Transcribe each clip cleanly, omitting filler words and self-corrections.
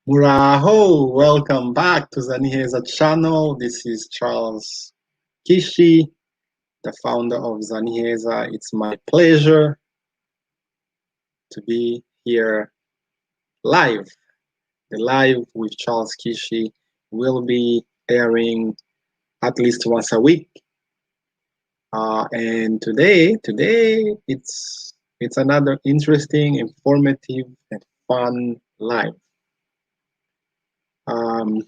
Muraho, welcome back to the Niheza channel. This is Charles Kishi, the founder of ZaNiheza. It's my pleasure to be here live. The live with Charles Kishi will be airing at least once a week. And today it's another interesting, informative, and fun live. Um,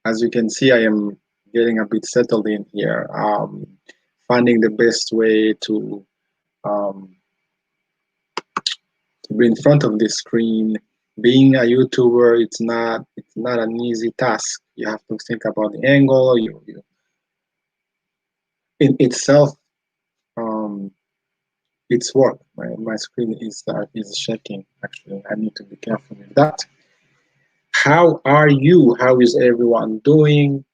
As you can see, I am getting a bit settled in here, finding the best way um, to be in front of the screen. Being a YouTuber, it's not an easy task. You have to think about the angle. You in itself, um, it's work. My screen is shaking. Actually, I need to be careful with that. How are you? How is everyone doing?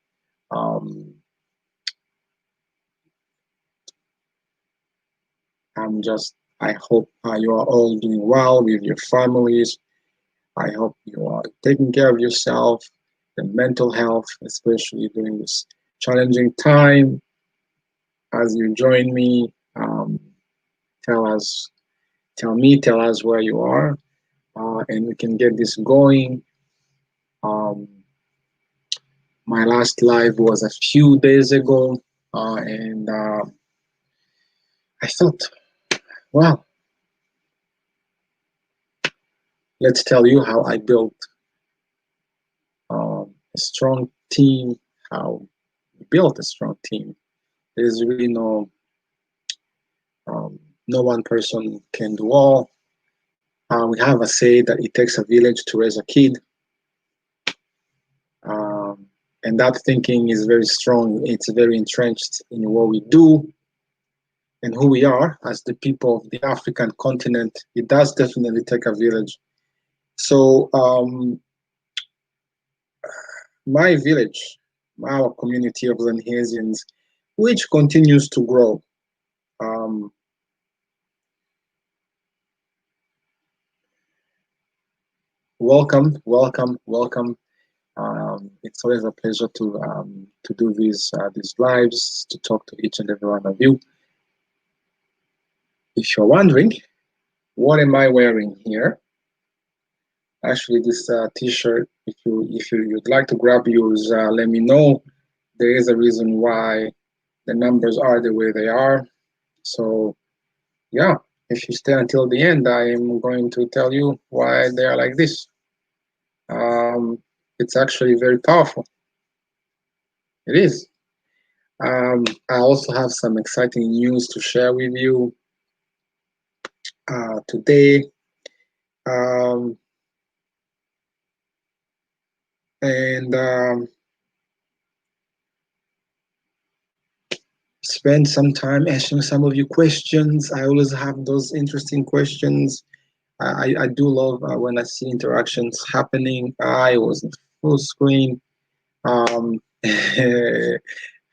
Um, I hope you are all doing well with your families. I hope you are taking care of yourself, the mental health, especially during this challenging time. As you join me, tell us, tell us where you are, and we can get this going. Um, my last live was a few days ago, and I thought, well, let's tell you how I built a strong team, how we built a strong team. There's really um, no one person can do all. We have a say that it takes a village to raise a kid, um, and that thinking is very strong. It's very entrenched in what we do and who we are as the people of the African continent. It does definitely take a village. So my village, our community of ZaNihezians, which continues to grow. Um, welcome. It's always a pleasure to do these lives, to talk to each and every one of you. If you're wondering, what am I wearing here? Actually, this T-shirt. If you'd like to grab yours, let me know. There is a reason why the numbers are the way they are. So yeah, if you stay until the end, I am going to tell you why they are like this. Um, it's actually very powerful. It is. I also have some exciting news to share with you today. Um, and Spend some time answering some of your questions. I always have those interesting questions. I do love when I see interactions happening. I was in full screen. Um,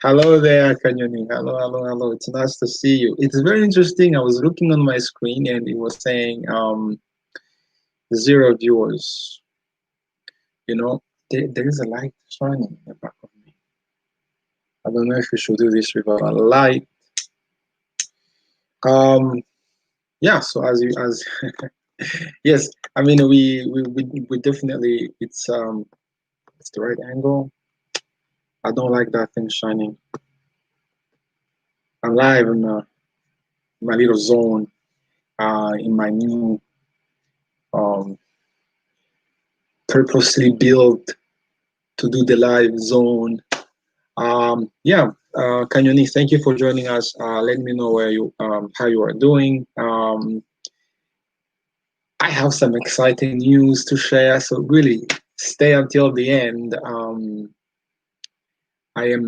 Hello there, Kanyoni. Hello. It's nice to see you. It's very interesting. I was looking on my screen and it was saying 0 viewers. You know, there is a light shining in the back of me. I don't know if we should do this without a light. Um, yeah. So as yes, I mean we definitely it's the right angle. I don't like that thing shining. I'm live in my little zone, in my new um, purposely built to do the live zone. Yeah, Kanyoni, thank you for joining us. Let me know where you how you are doing. I have some exciting news to share, so really stay until the end. I am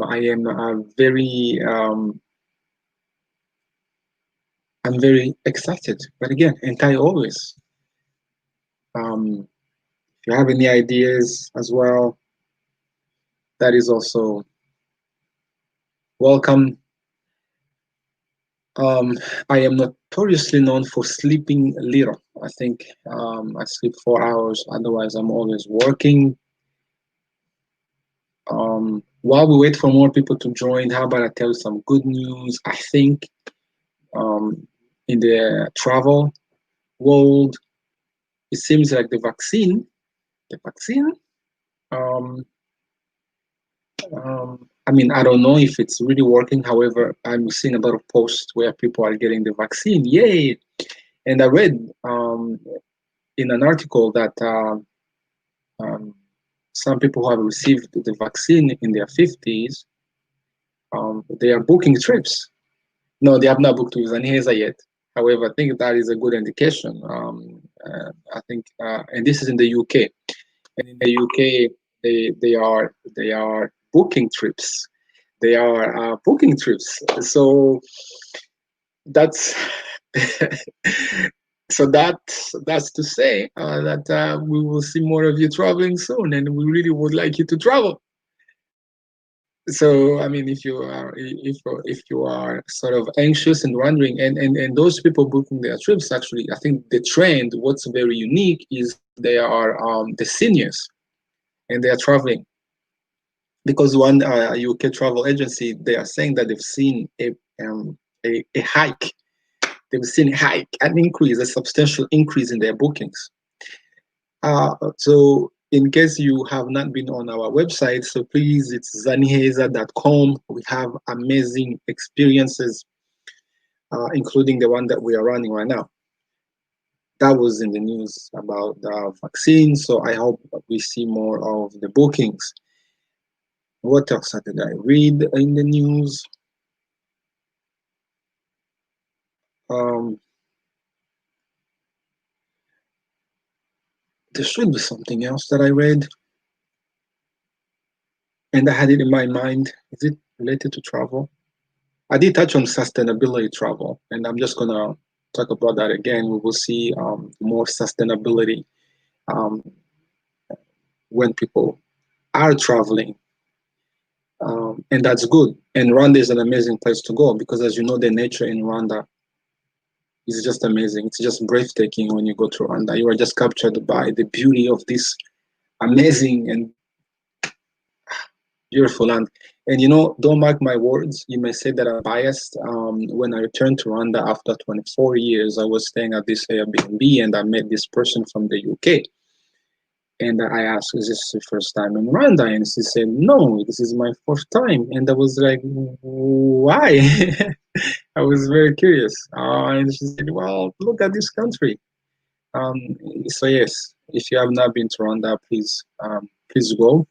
very I'm very excited, but again, and I always. If you have any ideas as well, that is also welcome. I am notoriously known for sleeping little. I think I sleep 4 hours. Otherwise, I'm always working. While we wait for more people to join, how about I tell you some good news? I think um, in the travel world, it seems like the vaccine. Um, I mean, I don't know if it's really working. However, I'm seeing a lot of posts where people are getting the vaccine. Yay! And I read in an article that um, some people who have received the vaccine in their 50s, they are booking trips. No, they have not booked with Niheza yet. However, I think that is a good indication. I think, and this is in the UK. And in the UK, they are booking trips. They are booking trips. So that's so that's to say that we will see more of you traveling soon, and we really would like you to travel. So I mean, if you are sort of anxious and wondering, and those people booking their trips, actually, I think the trend, what's very unique is they are the seniors, and they are traveling because one UK travel agency, they are saying that they've seen a hike. They've seen a hike, an increase, a substantial increase in their bookings. So in case you have not been on our website, so please, it's ZaNiheza.com. We have amazing experiences, including the one that we are running right now. That was in the news about the vaccine, so I hope we see more of the bookings. What else did I read in the news? Um, there should be something else that I read, and I had it in my mind. Is it related to travel? I did touch on sustainability travel, and I'm just gonna talk about that again. We will see more sustainability um, when people are traveling, and that's good. And Rwanda is an amazing place to go because, as you know, the nature in Rwanda is just amazing. It's just breathtaking when you go to Rwanda. You are just captured by the beauty of this amazing and beautiful land. And don't mark my words. You may say that I'm biased. When I returned to Rwanda after 24 years, I was staying at this Airbnb and I met this person from the UK. And I asked, "Is this the first time in Rwanda?" And she said, "No, this is my fourth time." And I was like, "Why?" I was very curious. And she said, "Well, look at this country." So yes, if you have not been to Rwanda, please go.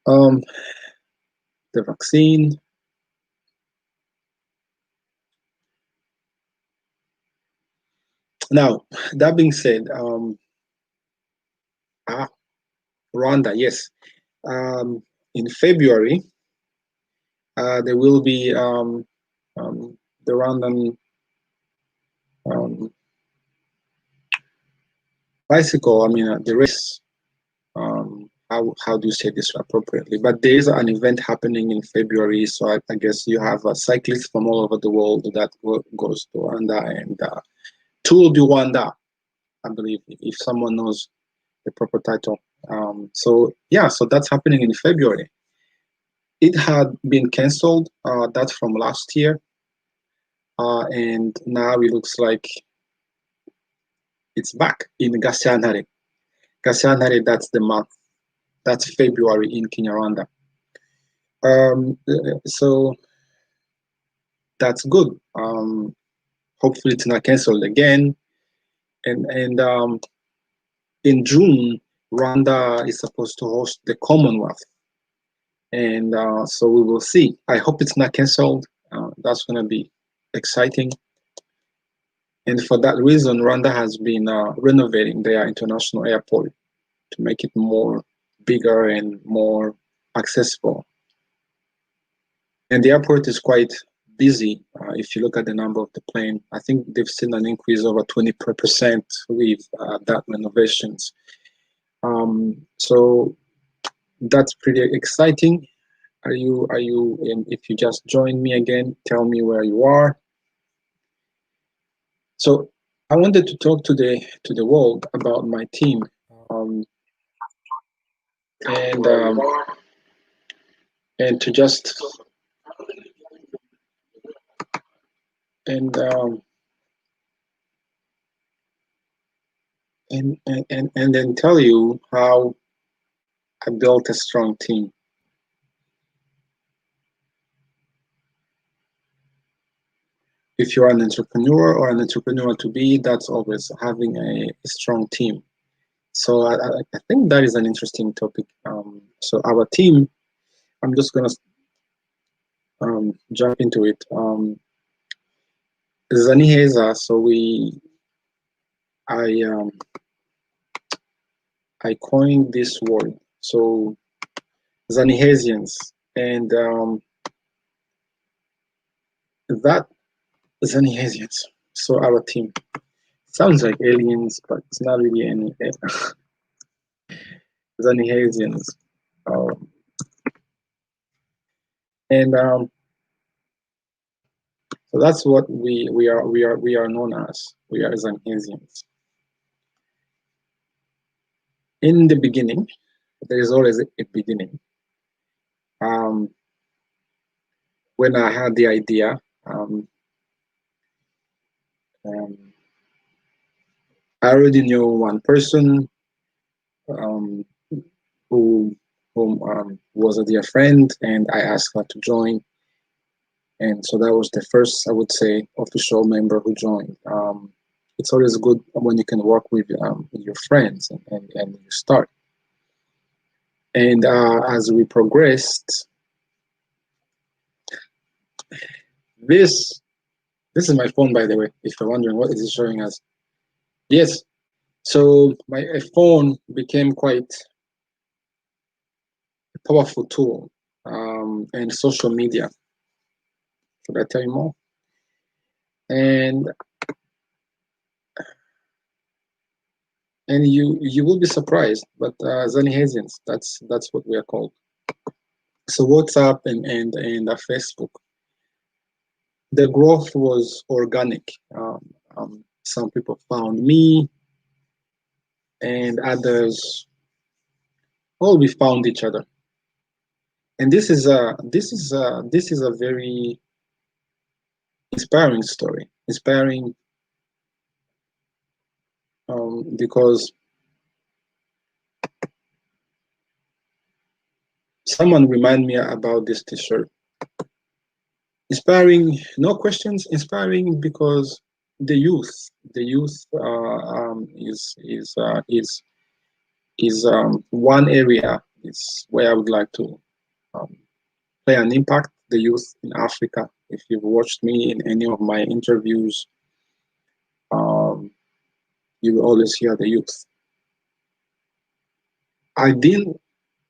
Um, the vaccine. Now, that being said, ah, Rwanda, yes. In February, there will be the Rwandan um, bicycle. I mean, the race. How do you say this appropriately? But there is an event happening in February, so I guess you have cyclists from all over the world that goes to Rwanda and Tour du Rwanda, I believe, if someone knows the proper title. So yeah, so that's happening in February. It had been cancelled. That's from last year, and now it looks like it's back in Gashyantare. Gashyantare, that's the month. That's February in Kinyarwanda. So that's good. Hopefully, it's not cancelled again. And in June, Rwanda is supposed to host the Commonwealth, and so we will see. I hope it's not cancelled. That's going to be exciting. And for that reason, Rwanda has been renovating their international airport to make it more bigger and more accessible. And the airport is quite busy. If you look at the number of the plane, I think they've seen an increase over 20% with that renovations. So that's pretty exciting. And if you just joined me again, tell me where you are. So I wanted to talk to the world about my team, um, and and to just and and then tell you how I built a strong team. If you're an entrepreneur or an entrepreneur to be, that's always having a strong team. So I think that is an interesting topic. So our team, I'm just gonna jump into it. ZaNihezians. So I um, I coined this word. So ZaNihezians, and that ZaNihezians. So our team sounds like aliens, but it's not really any ZaNihezians. Um, and So that's what we are known as. We are ZaNihezians. In the beginning, there is always a beginning. Um, when I had the idea, um, I already knew one person um, who was a dear friend, and I asked her to join. And so that was the first, I would say, official member who joined. It's always good when you can work with your friends and you start. And as we progressed, this this is my phone, by the way. If you're wondering what is it showing us, yes. So my phone became quite a powerful tool, and social media. Should I tell you more? And you will be surprised, but ZaNihezians, that's what we are called. So WhatsApp and Facebook, the growth was organic. Some people found me, and others, all we found each other. And this is a very inspiring story. Inspiring because someone remind me about this T-shirt. Inspiring, no questions. Inspiring because the youth is one area is where I would like to um, play an impact. The youth in Africa. If you've watched me in any of my interviews, um, you will always hear the youth. I didn't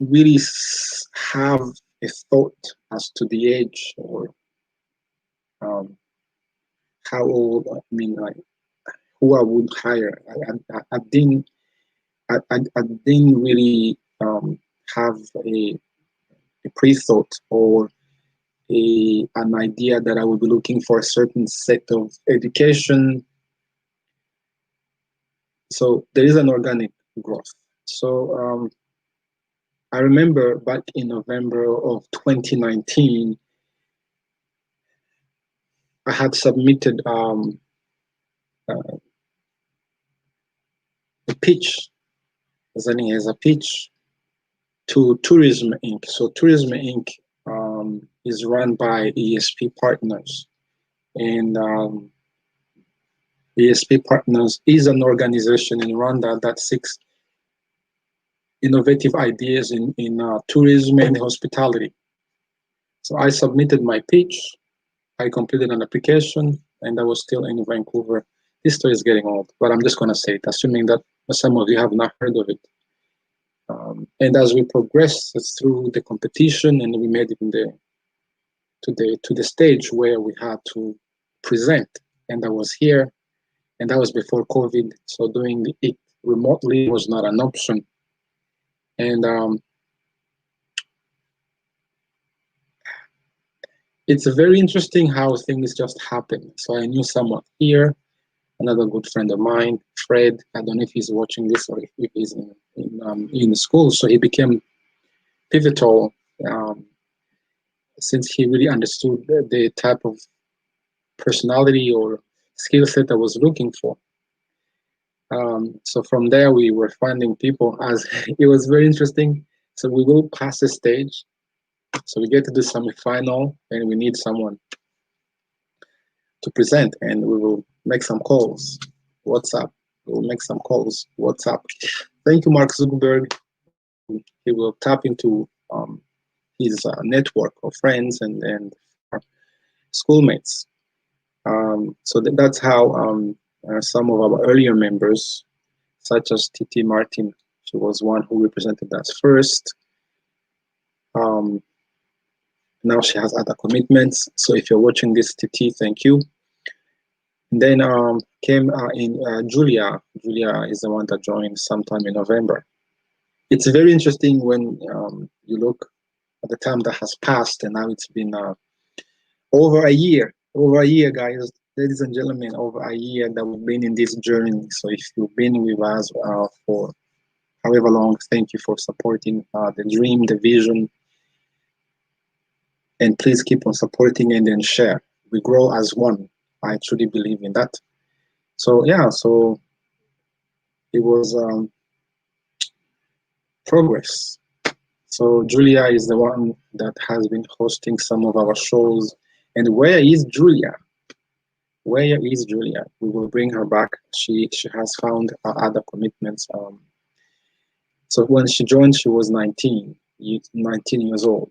really have a thought as to the age or um, how old. I mean, like who I would hire. I didn't really have a pre-thought or an idea that I would be looking for a certain set of education. So there is an organic growth. So I remember back in November of 2019, I had submitted uh, a pitch, as a pitch to Tourism Inc. So Tourism Inc. Is run by ESP Partners, and ESP Partners is an organization in Rwanda that seeks innovative ideas in tourism and hospitality. So I submitted my pitch. I completed an application, and I was still in Vancouver. This story is getting old, but I'm just going to say it, assuming that some of you have not heard of it. And as we progressed through the competition, and we made it to the stage where we had to present, and I was here, and that was before COVID, so doing it remotely was not an option. And it's very interesting how things just happen. So I knew someone here, another good friend of mine, Fred. I don't know if he's watching this or if he's in school. So he became pivotal um, since he really understood the type of personality or skill set I was looking for. So from there, we were finding people as it was very interesting. So we go past the stage. So we get to the semi-final and we need someone to present and we will make some calls. WhatsApp. We'll make some calls. WhatsApp. Thank you, Mark Zuckerberg. He will tap into his network of friends and schoolmates. So that's how some of our earlier members, such as Titi Martin, she was one who represented us first. Now she has other commitments. So if you're watching this, Titi, thank you. And then came in Julia. Julia is the one that joined sometime in November. It's very interesting when you look at the time that has passed, and now it's been over a year, guys, ladies and gentlemen, over a year that we've been in this journey. So if you've been with us for however long, thank you for supporting the dream, the vision, and please keep on supporting and then share. We grow as one. I truly believe in that. So yeah, so it was progress. So Julia is the one that has been hosting some of our shows. And where is Julia? Where is Julia? We will bring her back. She has found other commitments. So when she joined, she was 19 years old.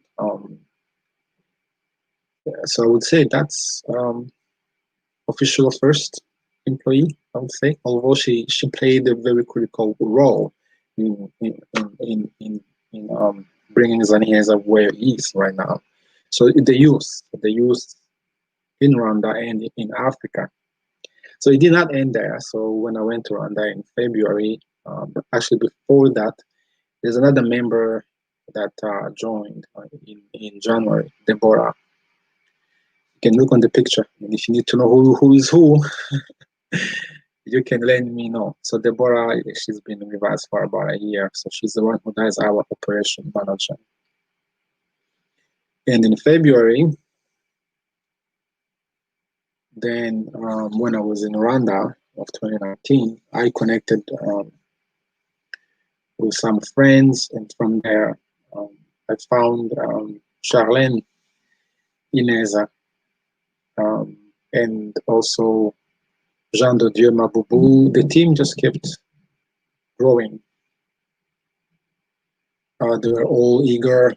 So I would say that's official first employee, I would say, although she played a very critical role in bringing ZaNiheza where he is right now. So the youth in Rwanda and in Africa. So it did not end there. So when I went to Rwanda in February, actually before that, there's another member that joined in January, Deborah. You can look on the picture, and if you need to know who is who, you can let me know. So Deborah, she's been with us for about a year. So she's the one who does our operation manager. And in February, then when I was in Rwanda of 2019, I connected with some friends, and from there, I found Charlene in Neza, and also Jean de Dieu Maboubou. The team just kept growing. They were all eager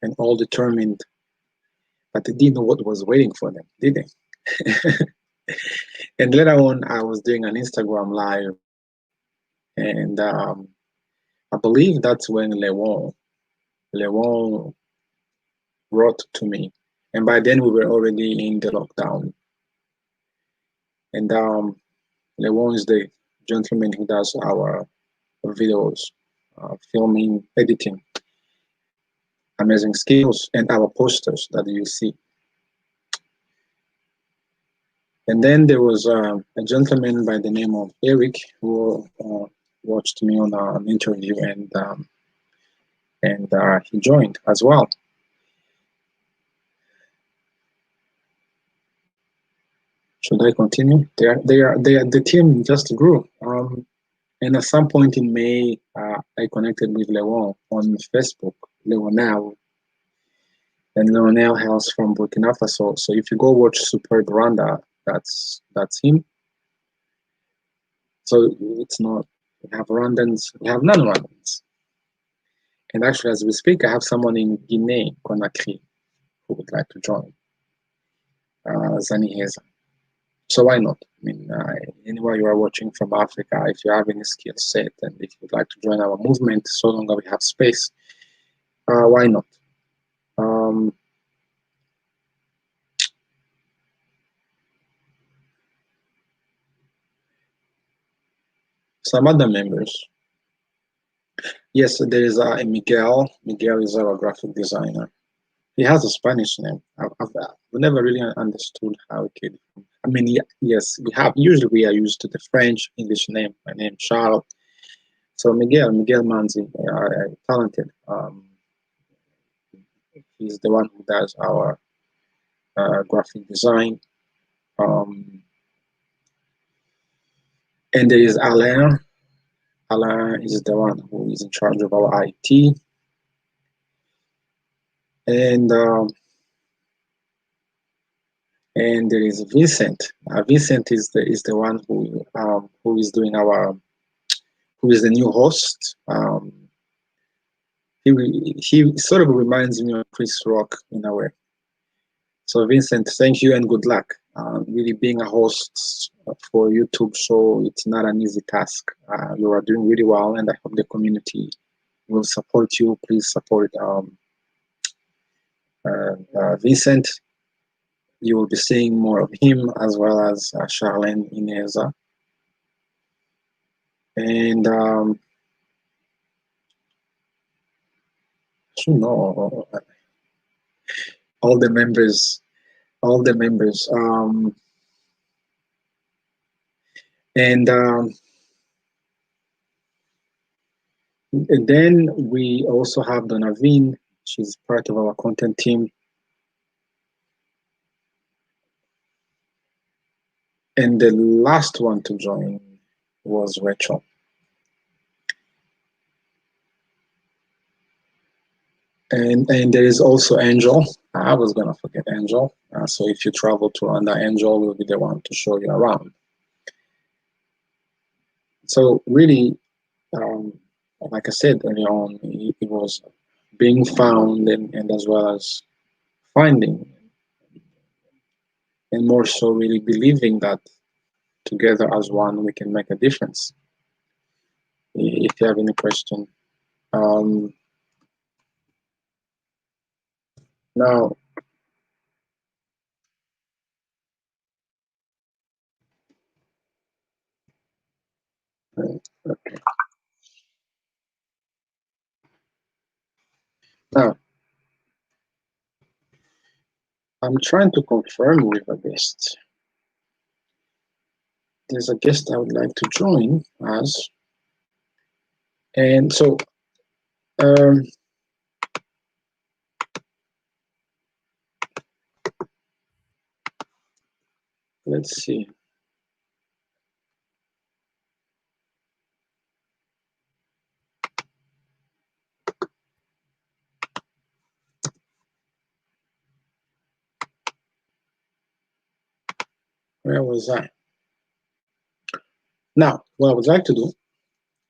and all determined, but they didn't know what was waiting for them, did they? And later on, I was doing an Instagram live, and I believe that's when Lewon wrote to me, and by then we were already in the lockdown. And Lewon is the gentleman who does our videos, filming, editing, amazing skills, and our posters that you see. And then there was a gentleman by the name of Eric who watched me on an interview, and he joined as well. Should I continue? The team just grew. And at some point in May, I connected with Lewon on Facebook, Leonel. And Leonel hails from Burkina Faso. So if you go watch Superb Rwanda, that's him. So it's not, we have Rwandans, we have non-Rwandans. And actually, as we speak, I have someone in Guinea, Conakry, who would like to join ZaNiheza. So why not? I mean, anywhere you are watching from Africa, if you have any skill set and if you'd like to join our movement, so long as we have space, why not? Some other members. Yes, there is a Miguel. Miguel is our graphic designer. He has a Spanish name. I've never really understood how it came from I mean, yes, we have. Usually, we are used to the French English name. My name Charles. So Miguel Manzi, talented. He's the one who does our graphic design. Um, and there is Alain. Alain is the one who is in charge of our IT. And and there is Vincent. Vincent is the one who is doing our who is the new host. He sort of reminds me of Chris Rock in a way. So Vincent, thank you and good luck. Really being a host for YouTube show, it's not an easy task. You are doing really well, and I hope the community will support you. Please support Vincent. You will be seeing more of him as well as Charlene Neza. And you know, all the members, all the members. And then we also have Donavine. She's part of our content team. And the last one to join was Rachel. And there is also Angel. I was gonna forget Angel. So if you travel to Rwanda, Angel will be the one to show you around. So really, um, like I said earlier on, it was being found and as well as finding, and more so really believing that together as one we can make a difference. If you have any question, um, now okay. Now I'm trying to confirm with a guest. There's a guest I would like to join us, and so um, let's see. Where was I? Now, what I would like to do,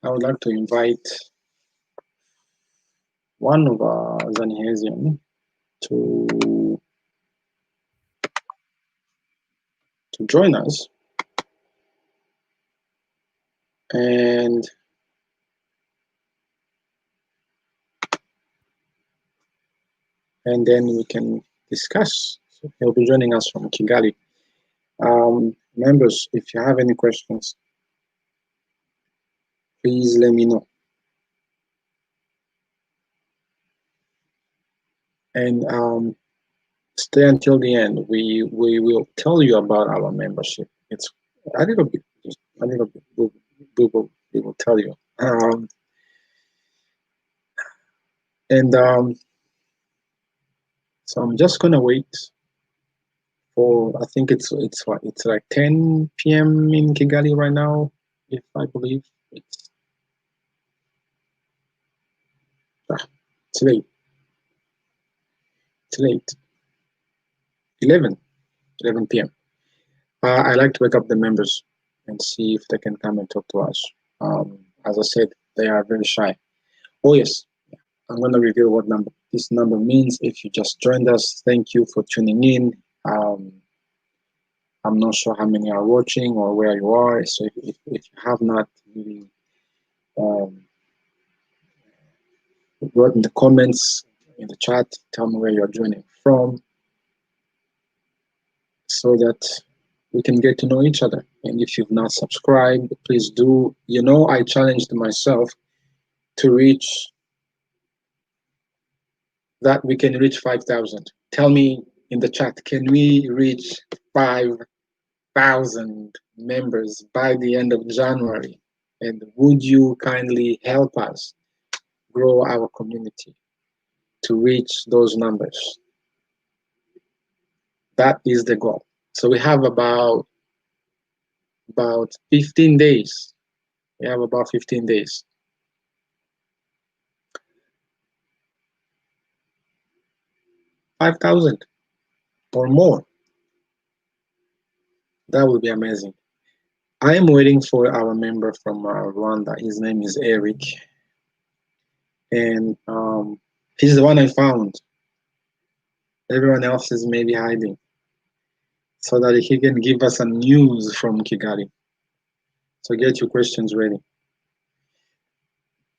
I would like to invite one of our ZaNihezians to join us, and then we can discuss. So he'll be joining us from Kigali. Members, if you have any questions, please let me know. And stay until the end. We will tell you about our membership. It's a little bit, just a little bit. We will tell you. And so I'm just gonna wait for. I think it's what it's like 10 p.m. in Kigali right now, if I believe it's late. It's late. 11 p.m. I like to wake up the members and see if they can come and talk to us. As I said, they are very shy. Oh yes, I'm going to reveal what number this number means. If you just joined us, thank you for tuning in. I'm not sure how many are watching or where you are. So if you have not really wrote in the comments, in the chat, tell me where you're joining from so that we can get to know each other. And if you've not subscribed, please do. You know, I challenged myself to reach that we can reach 5,000. Tell me in the chat, can we reach 5,000 5,000 members by the end of January. And would you kindly help us grow our community to reach those numbers? That is the goal. So we have about 15 days. We have about 15 days. 5,000 or more. That would be amazing. I am waiting for our member from Rwanda. His name is Eric, and he's the one I found. Everyone else is maybe hiding, so that he can give us some news from Kigali. So get your questions ready.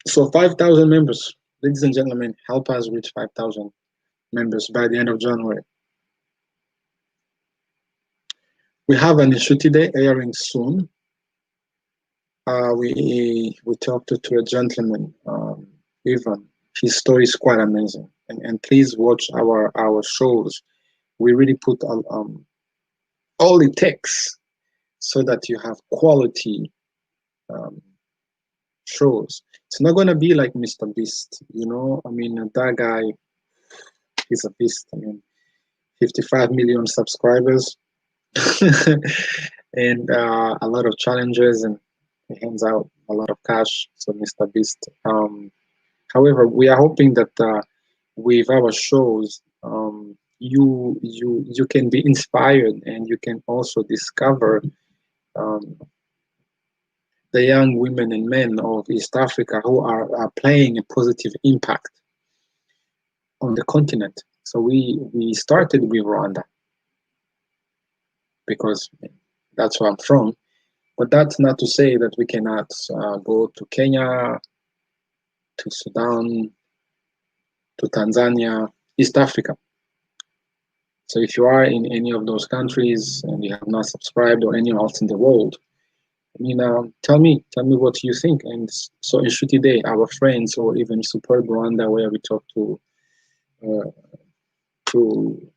So 5,000 members, ladies and gentlemen, help us reach 5,000 members by the end of January. We have an issue today airing soon. We talked to a gentleman, Ivan. His story is quite amazing, and please watch our shows. We really put all it takes so that you have quality um, shows. It's not gonna be like Mr. Beast, you know. I mean, that guy, he's a beast. I mean, 55 million subscribers, and a lot of challenges, and he hands out a lot of cash. So Mr. Beast. However, we are hoping that with our shows, you can be inspired, and you can also discover um, the young women and men of East Africa who are playing a positive impact on the continent. So we started with Rwanda because that's where I'm from, but that's not to say that we cannot go to Kenya, to Sudan, to Tanzania, East Africa. So if you are in any of those countries and you have not subscribed, or anywhere else in the world, I mean, tell me what you think. And so in Shooty Day, our friends, or even Superb Rwanda, where we talk uh, to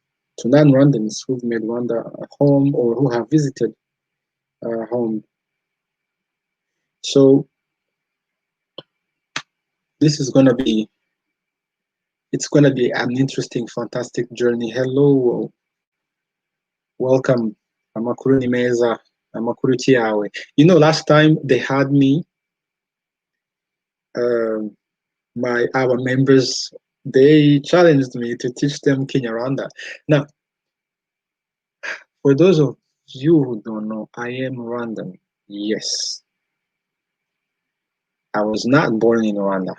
non-Rwandans who've made Rwanda a home, or who have visited home. So this is gonna be it's gonna be an interesting, fantastic journey. Hello, welcome. Amakuru ni meza, amakuru ki yawe. You know, last time they had me, um, our members, they challenged me to teach them Kinyarwanda. Now, for those of you who don't know, I am Rwandan. Yes, I was not born in Rwanda.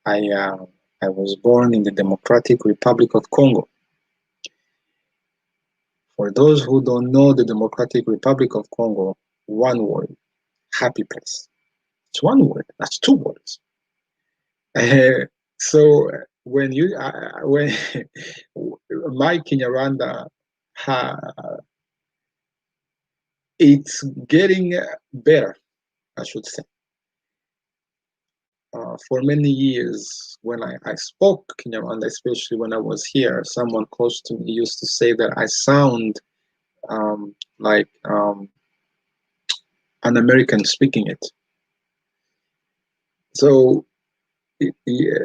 I was born in the Democratic Republic of Congo. For those who don't know the Democratic Republic of Congo, one word: happy place. It's one word. That's two words. So when my Kinyarwanda, it's getting better, I should say. For many years, when I spoke Kinyarwanda, especially when I was here, someone close to me used to say that I sound like an American speaking it. So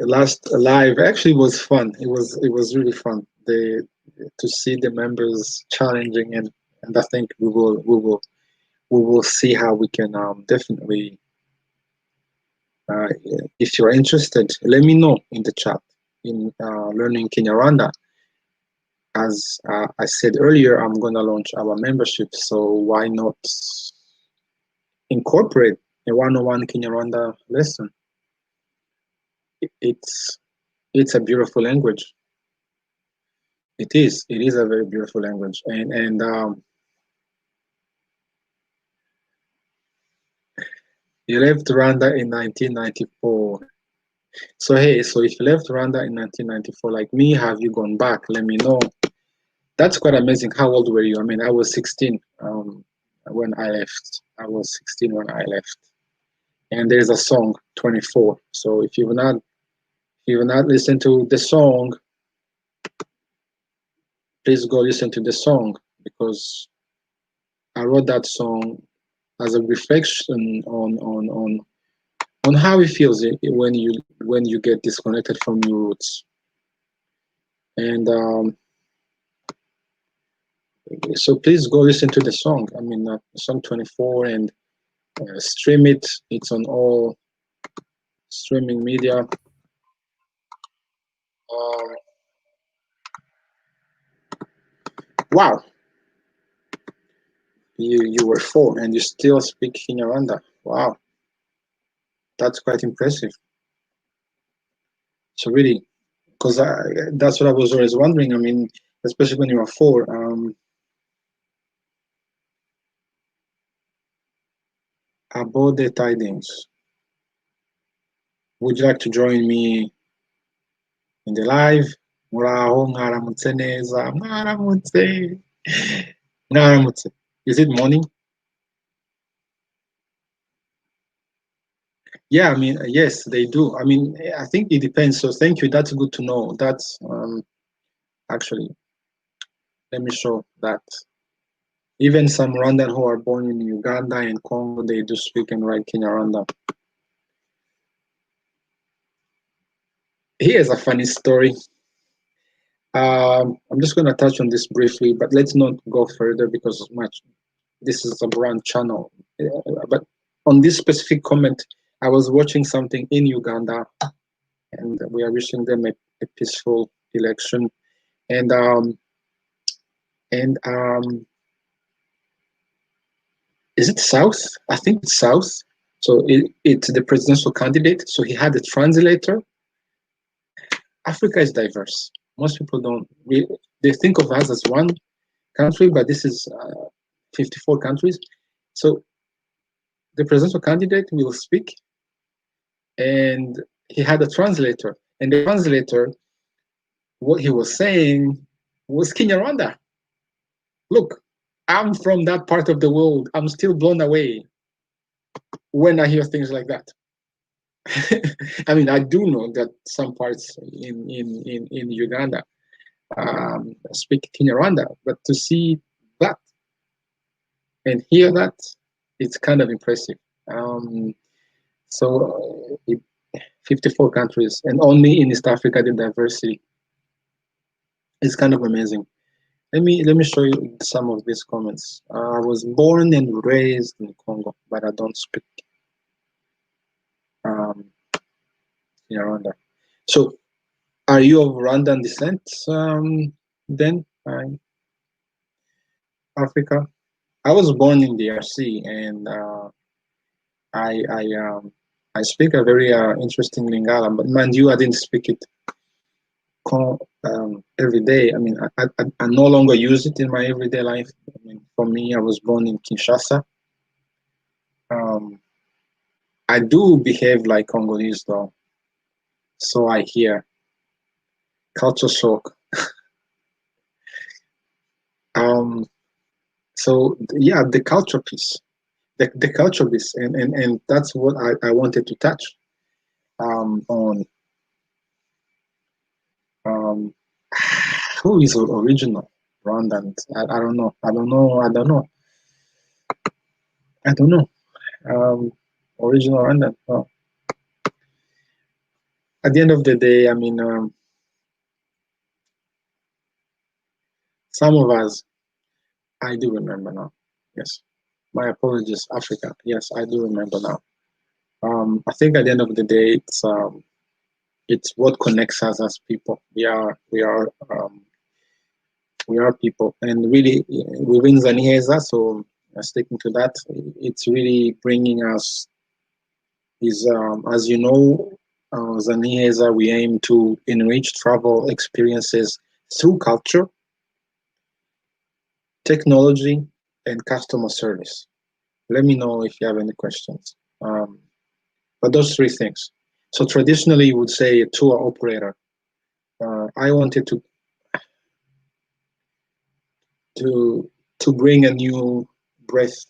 last live actually was fun. It was really fun. To see the members challenging, and I think we will see how we can definitely. If you're interested, let me know in the chat in learning Kinyarwanda. As I said earlier, I'm gonna launch our membership, so why not incorporate a one-on-one Kinyarwanda lesson? It's a beautiful language. It is. It is a very beautiful language, and you left Rwanda in 1994. So hey, so if you left Rwanda in 1994, like me, have you gone back? Let me know. That's quite amazing. How old were you? I mean, I was 16 when I left. I was 16 when I left. And there's a song, 24. So if you've not listened to the song, please go listen to the song, because I wrote that song as a reflection on how it feels when you get disconnected from your roots. And so please go listen to the song. I mean, song 24, and stream it. It's on all streaming media. Wow, you were 4 and you still speak Kinyarwanda. Wow, that's quite impressive. So really, because that's what I was always wondering. I mean, especially when you were 4. About the tidings, would you like to join me in the live? Muraho, mwaramutse neza, mwaramutse, mwaramutse. Is it morning? Yeah, I mean, yes, they do. I mean, I think it depends. So thank you. That's good to know. That's actually, let me show that. Even some Rwandan who are born in Uganda and Congo, they do speak and write Kinyarwanda. Here's a funny story. I'm just going to touch on this briefly, but let's not go further because this is a brand channel. But on this specific comment, I was watching something in Uganda, and we are wishing them a peaceful election. And is it South? I think it's South. So it's the presidential candidate. So he had a translator. Africa is diverse. Most people don't. They think of us as one country, but this is 54 countries. So the presidential candidate will speak, and he had a translator. And the translator, what he was saying was Kinyarwanda. Look, I'm from that part of the world. I'm still blown away when I hear things like that. I mean, I do know that some parts in Uganda speak Kinyarwanda, but to see that and hear that, it's kind of impressive. So 54 countries, and only in East Africa the diversity is kind of amazing. Let me show you some of these comments. I was born and raised in Congo, but I don't speak Rwanda. So, are you of Rwandan descent? Then, Africa. I was born in DRC, and I I um, I speak a very interesting Lingala, but mind you, I didn't speak it every day. I mean, I no longer use it in my everyday life. I mean, for me, I was born in Kinshasa. I do behave like Congolese though, so I hear culture shock. So yeah, the culture piece, the culture piece, and that's what I wanted to touch on. Um, who is original Rwandan? I don't know. I don't know. I don't know. I don't know. Original Rwandan. Well, at the end of the day, I mean, some of us, I do remember now. Yes. My apologies, Africa. Yes, I do remember now. I think at the end of the day, it's what connects us as people. We are people, and really within ZaNiheza. So sticking to that, it's really bringing us is as you know, ZaNiheza, we aim to enrich travel experiences through culture, technology, and customer service. Let me know if you have any questions. But those 3 things. So traditionally, you would say a tour operator. I wanted to to bring a new breath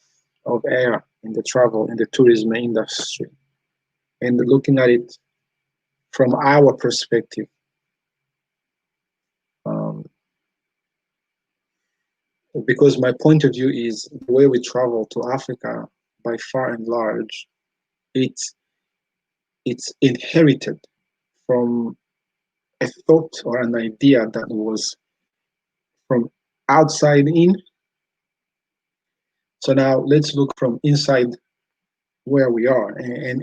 of air in the travel in the tourism industry, and looking at it from our perspective. Um, because my point of view is the way we travel to Africa, by far and large, it's it's inherited from a thought or an idea that was from outside in. So now let's look from inside where we are and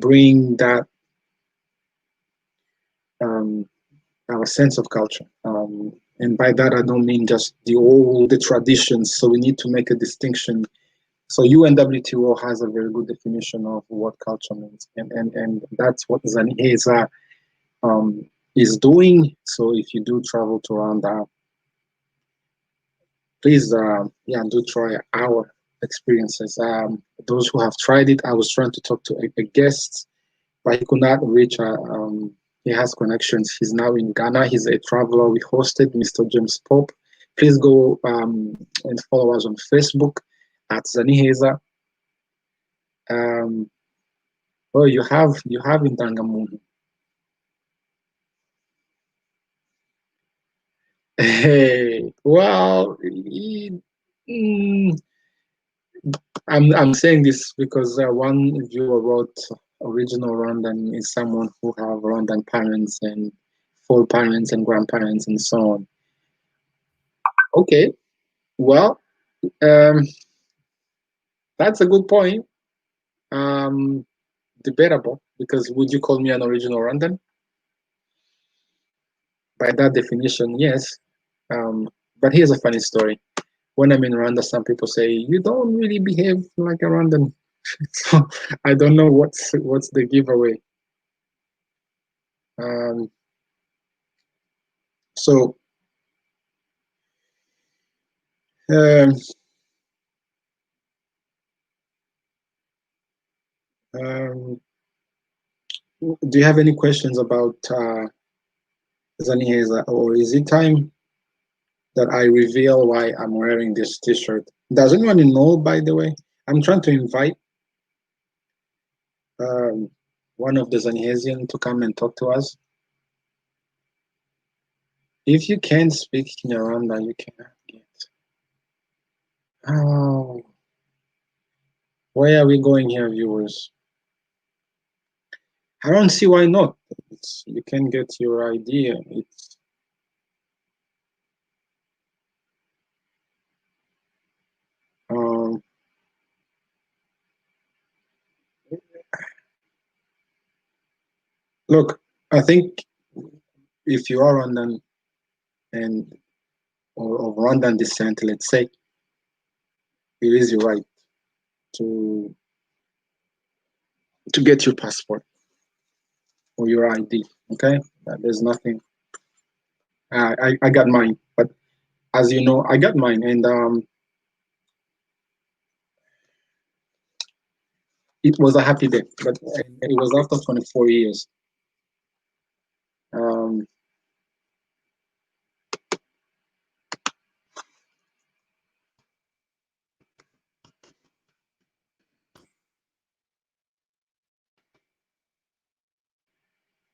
bring that um, our sense of culture. And by that I don't mean just the traditions. So we need to make a distinction. So UNWTO has a very good definition of what culture means, and that's what ZaNiheza is doing. So if you do travel to Rwanda, please, yeah, do try our experiences. Those who have tried it, I was trying to talk to a guest, but he could not reach. He has connections. He's now in Ghana. He's a traveler. We hosted Mr. James Pope. Please go and follow us on Facebook at ZaNiheza. Oh, you have Indangamuntu. Hey, well, mm, I'm saying this because one viewer wrote original Rwandan is someone who have Rwandan parents and full parents and grandparents and so on. Okay, well, um, that's a good point. Um, Debatable, because would you call me an original Rwandan? By that definition, yes. But here's a funny story. When I'm in Rwanda, some people say you don't really behave like a Rwandan. So I don't know what's the giveaway. Um, so um, um, do you have any questions about ZaNiheza, or is it time that I reveal why I'm wearing this T-shirt? Does anyone know, by the way? I'm trying to invite um, one of the ZaNihezians to come and talk to us. If you can't speak Kinyarwanda, you cannot get. Oh, where are we going here, viewers? I don't see why not. You can get your idea. Um, Look, I think if you are Rwandan and or of Rwandan descent, let's say, it is your right to get your passport or your ID. Okay, there's nothing. I got mine, but as you know, I got mine, and it was a happy day. But it was after 24 years. Um,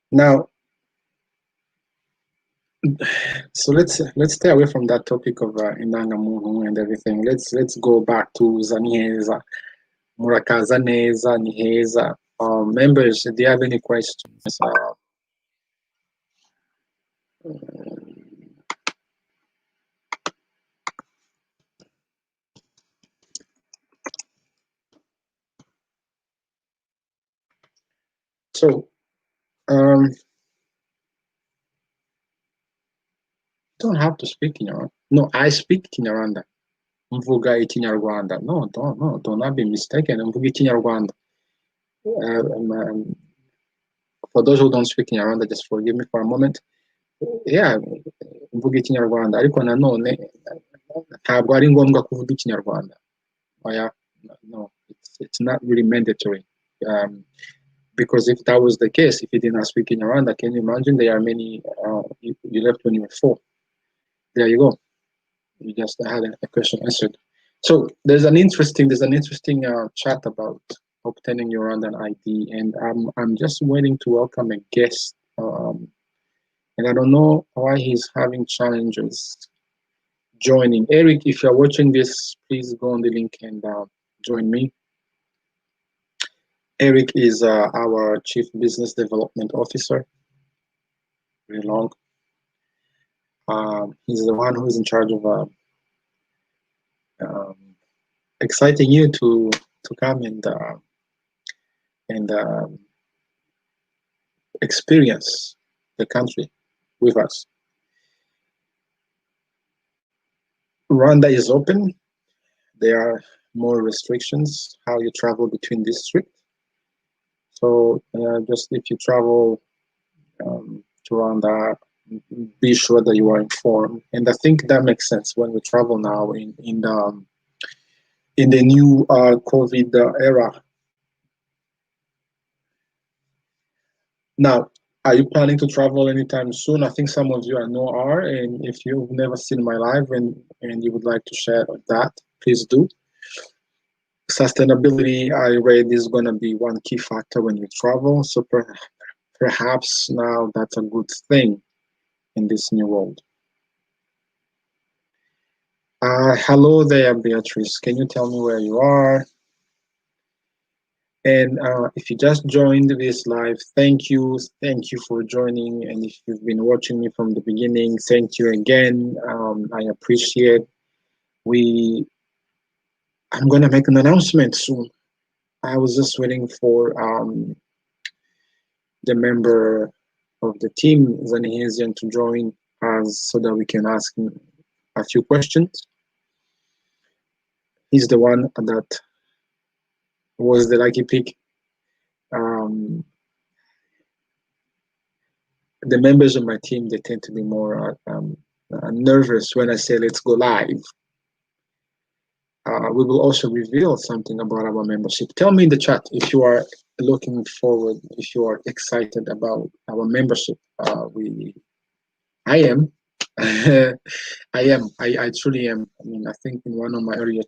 Now, so let's stay away from that topic of Indangamuntu and everything. Let's go back to ZaNiheza, Murakaza, Neza, Niheza. Members, do you have any questions? So, don't have to speak Kinyarwanda. No, I speak Kinyarwanda. Mvuga Ikinyarwanda. No, do not be mistaken. Mvuga Ikinyarwanda. For those who don't speak Kinyarwanda, just forgive me for a moment. Yeah, mvuga Ikinyarwanda. Ariko nanone ntabwo ari ngombwa kuvuga Ikinyarwanda. Oh yeah, no, it's not really mandatory. Because if that was the case, if you did not speak Kinyarwanda, can you imagine there are many you left when you were 4? There you go. You just had a question answered. So there's an interesting chat about obtaining your Rwandan ID, and I'm just waiting to welcome a guest. and I don't know why he's having challenges joining. Eric, if you're watching this, please go on the link and join me. Eric is our Chief Business Development Officer. Very long. He's the one who's in charge of um, exciting you to come and experience the country with us. Rwanda is open. There are more restrictions how you travel between districts. So just if you travel to Rwanda, be sure that you are informed. And I think that makes sense when we travel now in the new COVID era. Now, are you planning to travel anytime soon? I think some of you I know are, and if you've never seen my live and you would like to share that, please do. Sustainability, I read, is going to be one key factor when you travel. So perhaps now that's a good thing in this new world. Hello there, Beatrice. Can you tell me where you are? And if you just joined this live, thank you. Thank you for joining. And if you've been watching me from the beginning, thank you again. I appreciate. I'm going to make an announcement soon. I was just waiting for the member of the team, ZaNihezians, to join us so that we can ask him a few questions. He's the one that was the lucky pick. The members of my team, they tend to be more nervous when I say let's go live. We will also reveal something about our membership. Tell me in the chat if you are looking forward, if you are excited about our membership. I am. I am. I truly am. I mean, I think in one of my earlier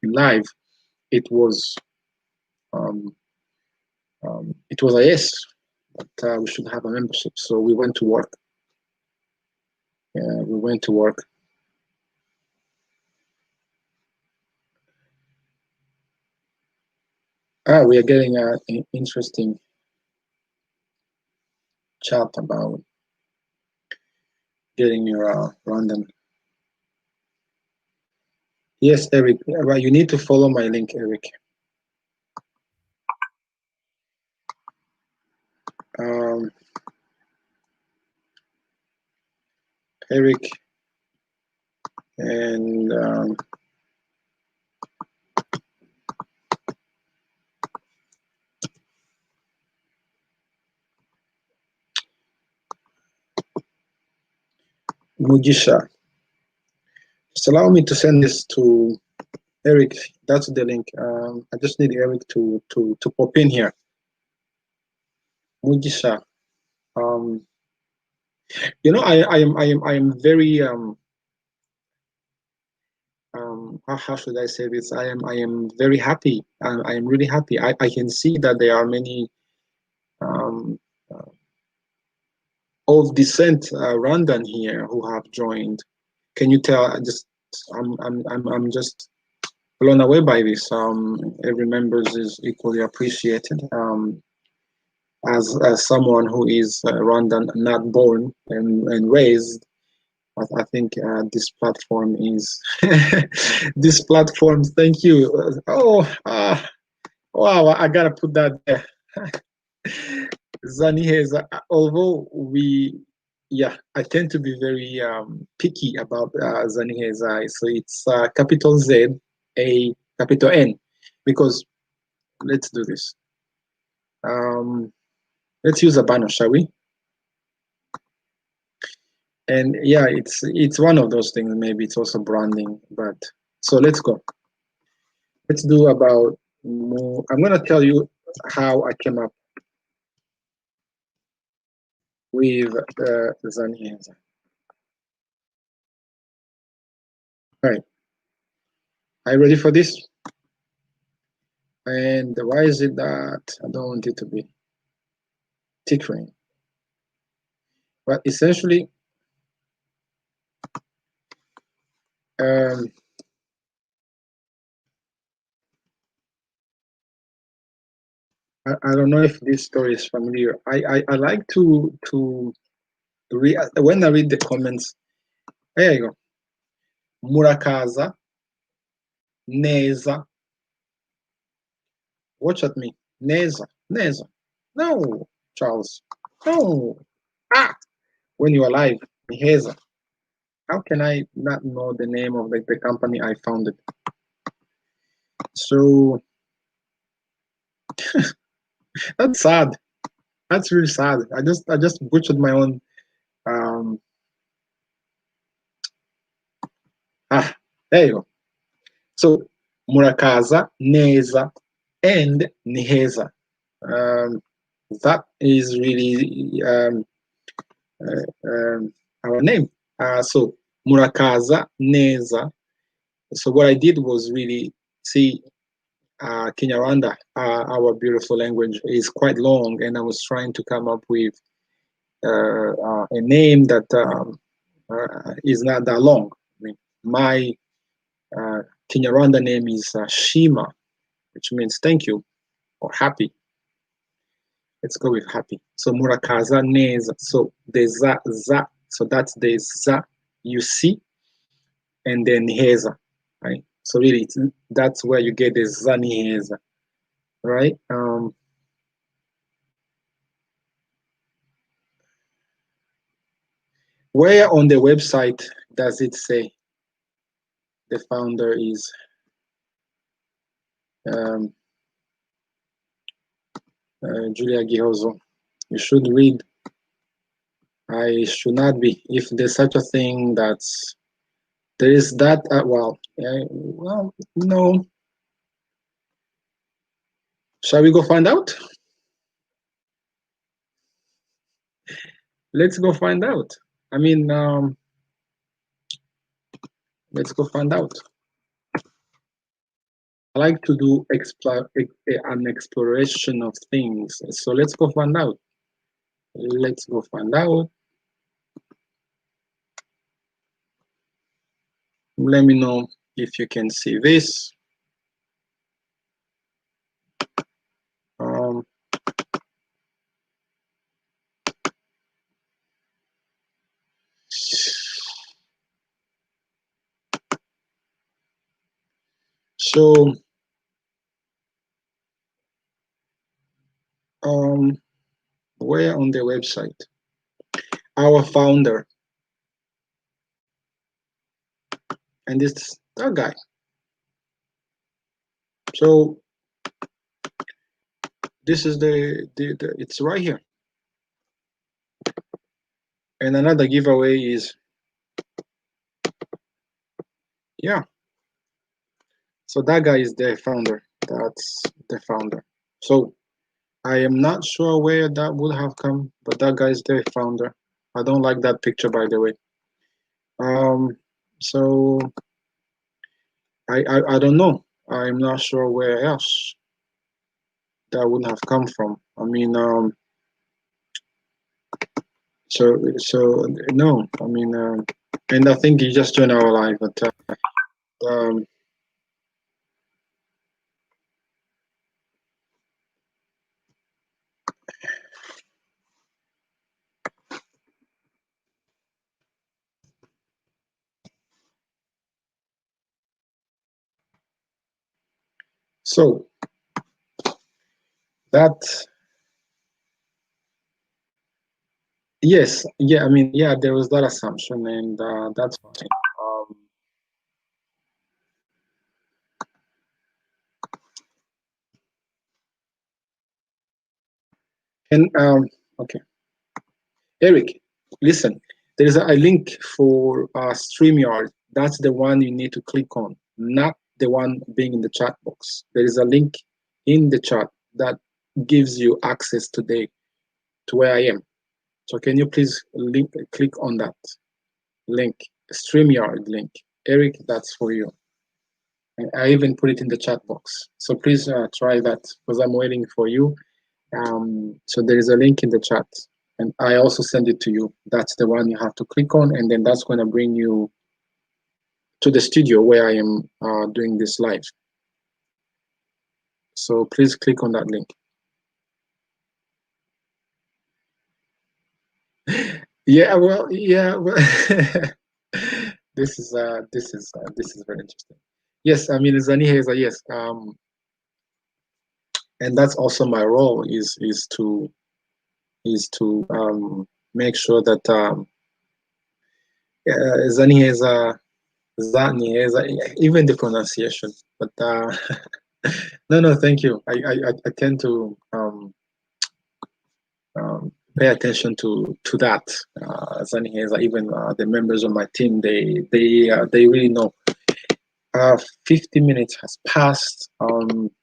live, it was a yes, but we should have a membership. So we went to work. We went to work. We are getting an interesting chat about getting your Rwandan. Yes, Eric. Right, you need to follow my link, Eric. Eric and Mugisha. Just allow me to send this to Eric. That's the link. I just need Eric to pop in here. Mugisha. You know, I am very how should I say this? I am very happy. I am really happy. I can see that there are many of descent Rwandan here who have joined. Can you tell? I'm just blown away by this. Every member is equally appreciated. As someone who is Rwandan, not born and raised, I think this platform is this platform. Thank you. Wow! I gotta put that there. ZaNiheza. Although I tend to be very picky about ZaNiheza. So it's capital Z, A, capital N, because let's do this. Let's use a banner, shall we? And yeah, it's one of those things. Maybe it's also branding, but so let's go. Let's do about more. I'm gonna tell you how I came up with ZaNiheza. All right, are you ready for this? And why is it that I don't want it to be tickering? But essentially, um, I don't know if this story is familiar. I like to read when I read the comments. There you go. Murakaza, Neza. Watch at me. Neza, Neza. No, Charles. No. Ah, when you're alive, Niheza. How can I not know the name of the company I founded? So that's sad. That's really sad. I just butchered my own. Um, ah, there you go. So Murakaza, Neza, and Niheza. Um, that is really our name. So Murakaza, Neza. So what I did was really see Kinyarwanda, our beautiful language, is quite long, and I was trying to come up with a name that is not that long. I mean, my Kinyarwanda name is Shima, which means thank you or happy. Let's go with happy. So Murakaza Neza. So the za. So that's the za you see, and then Niheza, right? So really, that's where you get the ZaNihezians, right? Where on the website does it say the founder is um, Julia Gihozo? You should read. I should not be. If there's such a thing, that's there is that. Well, no. Shall we go find out? Let's go find out. I mean, let's go find out. I like to do an exploration of things. So let's go find out. Let's go find out. Let me know if you can see this. Um, so, where on the website? Our founder, and it's that guy. So this is the it's right here. And another giveaway is, yeah. So that guy is the founder. That's the founder. So I am not sure where that would have come, but that guy is the founder. I don't like that picture, by the way. So I don't know. I'm not sure where else that would have come from. I mean, so no. I mean, and I think he just joined our live, but um, so that yes, yeah. I mean, yeah, there was that assumption, and that's fine. And okay, Eric, listen. There is a link for StreamYard. That's the one you need to click on, not the one being in the chat box. There is a link in the chat that gives you access today to where I am. So can you please click on that link, StreamYard link. Eric, that's for you. And I even put it in the chat box. So please try that because I'm waiting for you. So there is a link in the chat. And I also send it to you. That's the one you have to click on, and then that's going to bring you to the studio where I am doing this live. So please click on that link. Yeah, well, this is very interesting. Yes, I mean ZaNiheza, yes. And that's also my role is to make sure that ZaNiheza, even the pronunciation. But no, thank you. I tend to pay attention to that. ZaNiheza, even the members of my team, they really know. 50 minutes has passed.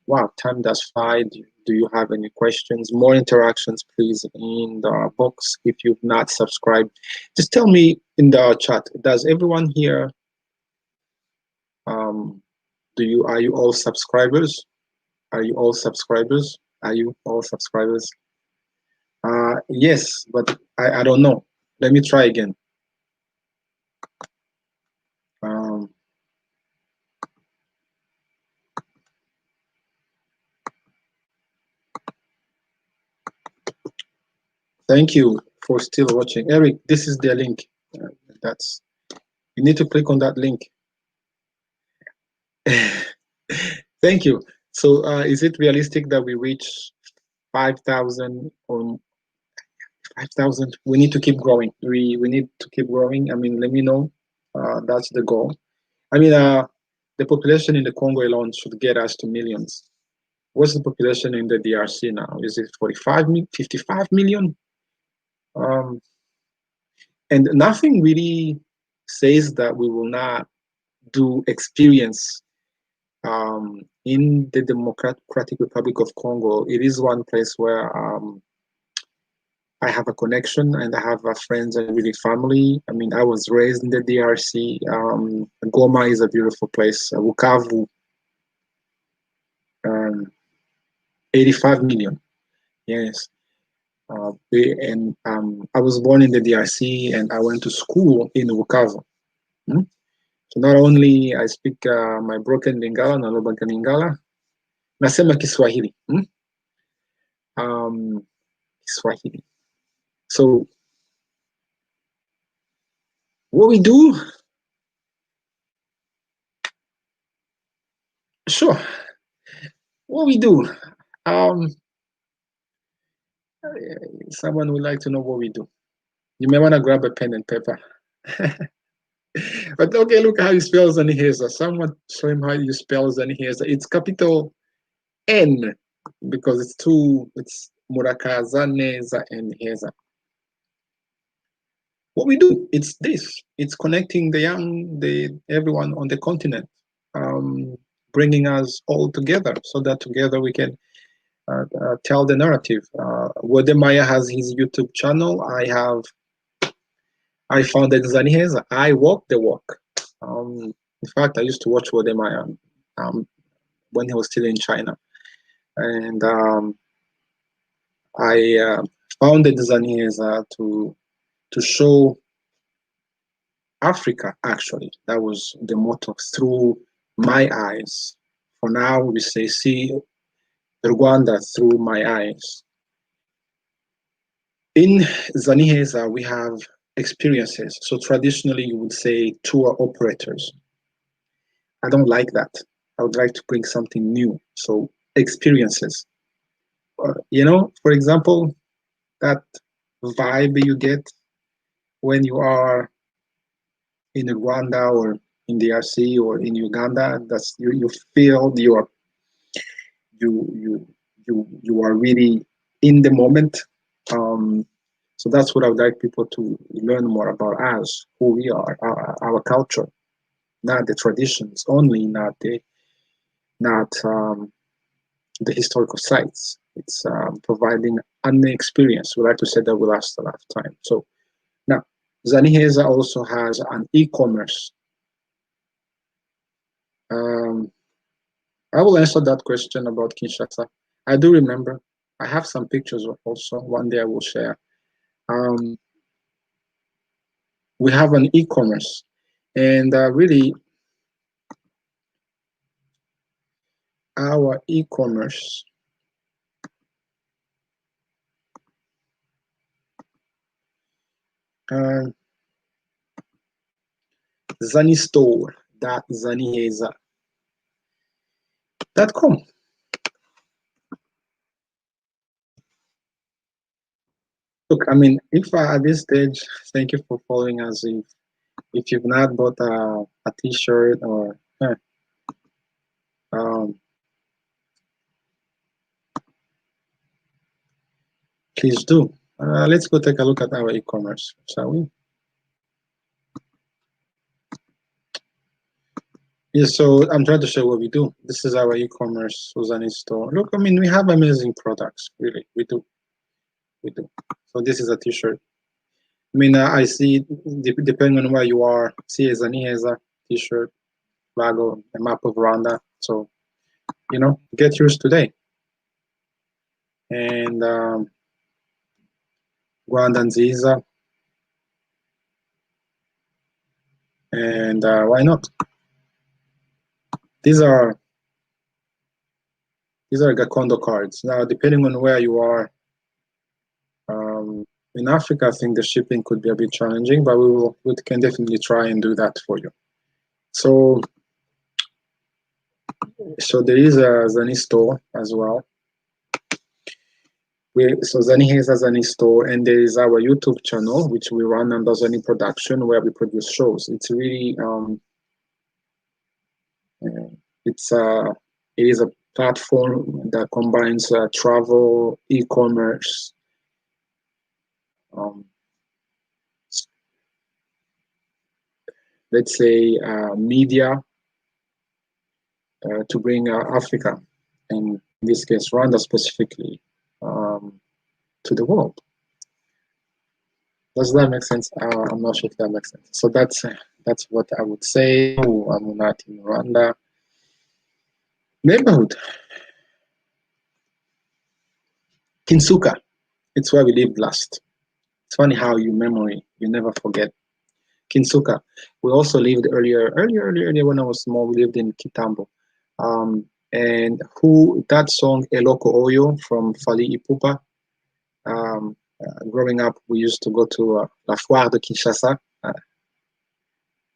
Wow, time does fly. Do you have any questions? More interactions, please, in the box. If you've not subscribed, just tell me in the chat. Does everyone here? Are you all subscribers? Are you all subscribers? Are you all subscribers? Yes, but I don't know. Let me try again. Thank you for still watching. Eric, this is the link. You need to click on that link. Thank you. So is it realistic that we reach 5,000 or 5,000? We need to keep growing. We need to keep growing. I mean, let me know. That's the goal. I mean, the population in the Congo alone should get us to millions. What's the population in the DRC now? Is it 45 million, 55 million? And nothing really says that we will not do experience in the Democratic Republic of Congo. It is one place where I have a connection and I have friends and really family. I mean, I was raised in the DRC. Goma is a beautiful place. Bukavu, 85 million. Yes. And I was born in the DRC and I went to school in Bukavu. So not only I speak my broken Lingala, naloba Lingala, nasema Kiswahili. Kiswahili. So what we do? Sure. What we do? Someone would like to know what we do. You may want to grab a pen and paper. But okay, look how you spell ZaNiheza. Someone show him how you spell ZaNiheza. It's capital N because it's Murakaza, Neza, and Niheza. What we do, it's this. It's connecting everyone on the continent, bringing us all together so that together we can tell the narrative. Wodemaya has his YouTube channel. I founded ZaNiheza. I walk the walk. In fact, I used to watch Wodemaya when he was still in China. And I founded ZaNiheza to show Africa, actually. That was the motto, through my eyes. For now, we say, see Rwanda through my eyes. In ZaNiheza, we have experiences. So traditionally, you would say tour operators. I don't like that. I would like to bring something new. So experiences. For example, that vibe you get when you are in Rwanda or in the DRC or in Uganda, that's you feel you are really in the moment. So that's what I would like people to learn more about us, who we are, our culture, not the traditions only, not the historical sites. It's providing an experience. We like to say that will last a lifetime. So now, ZaNiheza also has an e-commerce. I will answer that question about Kinshasa. I do remember. I have some pictures also. One day I will share. Um, we have an e-commerce, and really our e-commerce uh, zanistore.zaniheza.com. Look, I mean, if at this stage, thank you for following us. If you've not bought a t-shirt or um, please do. Let's go take a look at our e-commerce, shall we? Yeah, so I'm trying to show what we do. This is our e-commerce Suzanne store. Look, I mean, we have amazing products, really. We do. So this is a t-shirt. I mean, I see, depending on where you are, see as a Niheza t-shirt, logo, a map of Rwanda. So, you know, get yours today. And Rwanda Nziza. And why not? These are Gakondo cards. Now, depending on where you are, in Africa, I think the shipping could be a bit challenging, but we can definitely try and do that for you. So there is a Zani store as well. So Zani has a Zani store, and there is our YouTube channel, which we run under Zani Production, where we produce shows. It's really it is a platform that combines travel, e-commerce, let's say media, to bring Africa, and in this case Rwanda specifically, to the world. Does that make sense? I'm not sure if that makes sense. So that's what I would say. I'm not in Rwanda. Neighborhood. Kinsuka. It's where we lived last. It's funny how you never forget. Kinsuka. We also lived earlier when I was small. We lived in Kitambo. And that song Eloko Oyo from Fali Ipupa. Growing up, we used to go to La Foire de Kinshasa.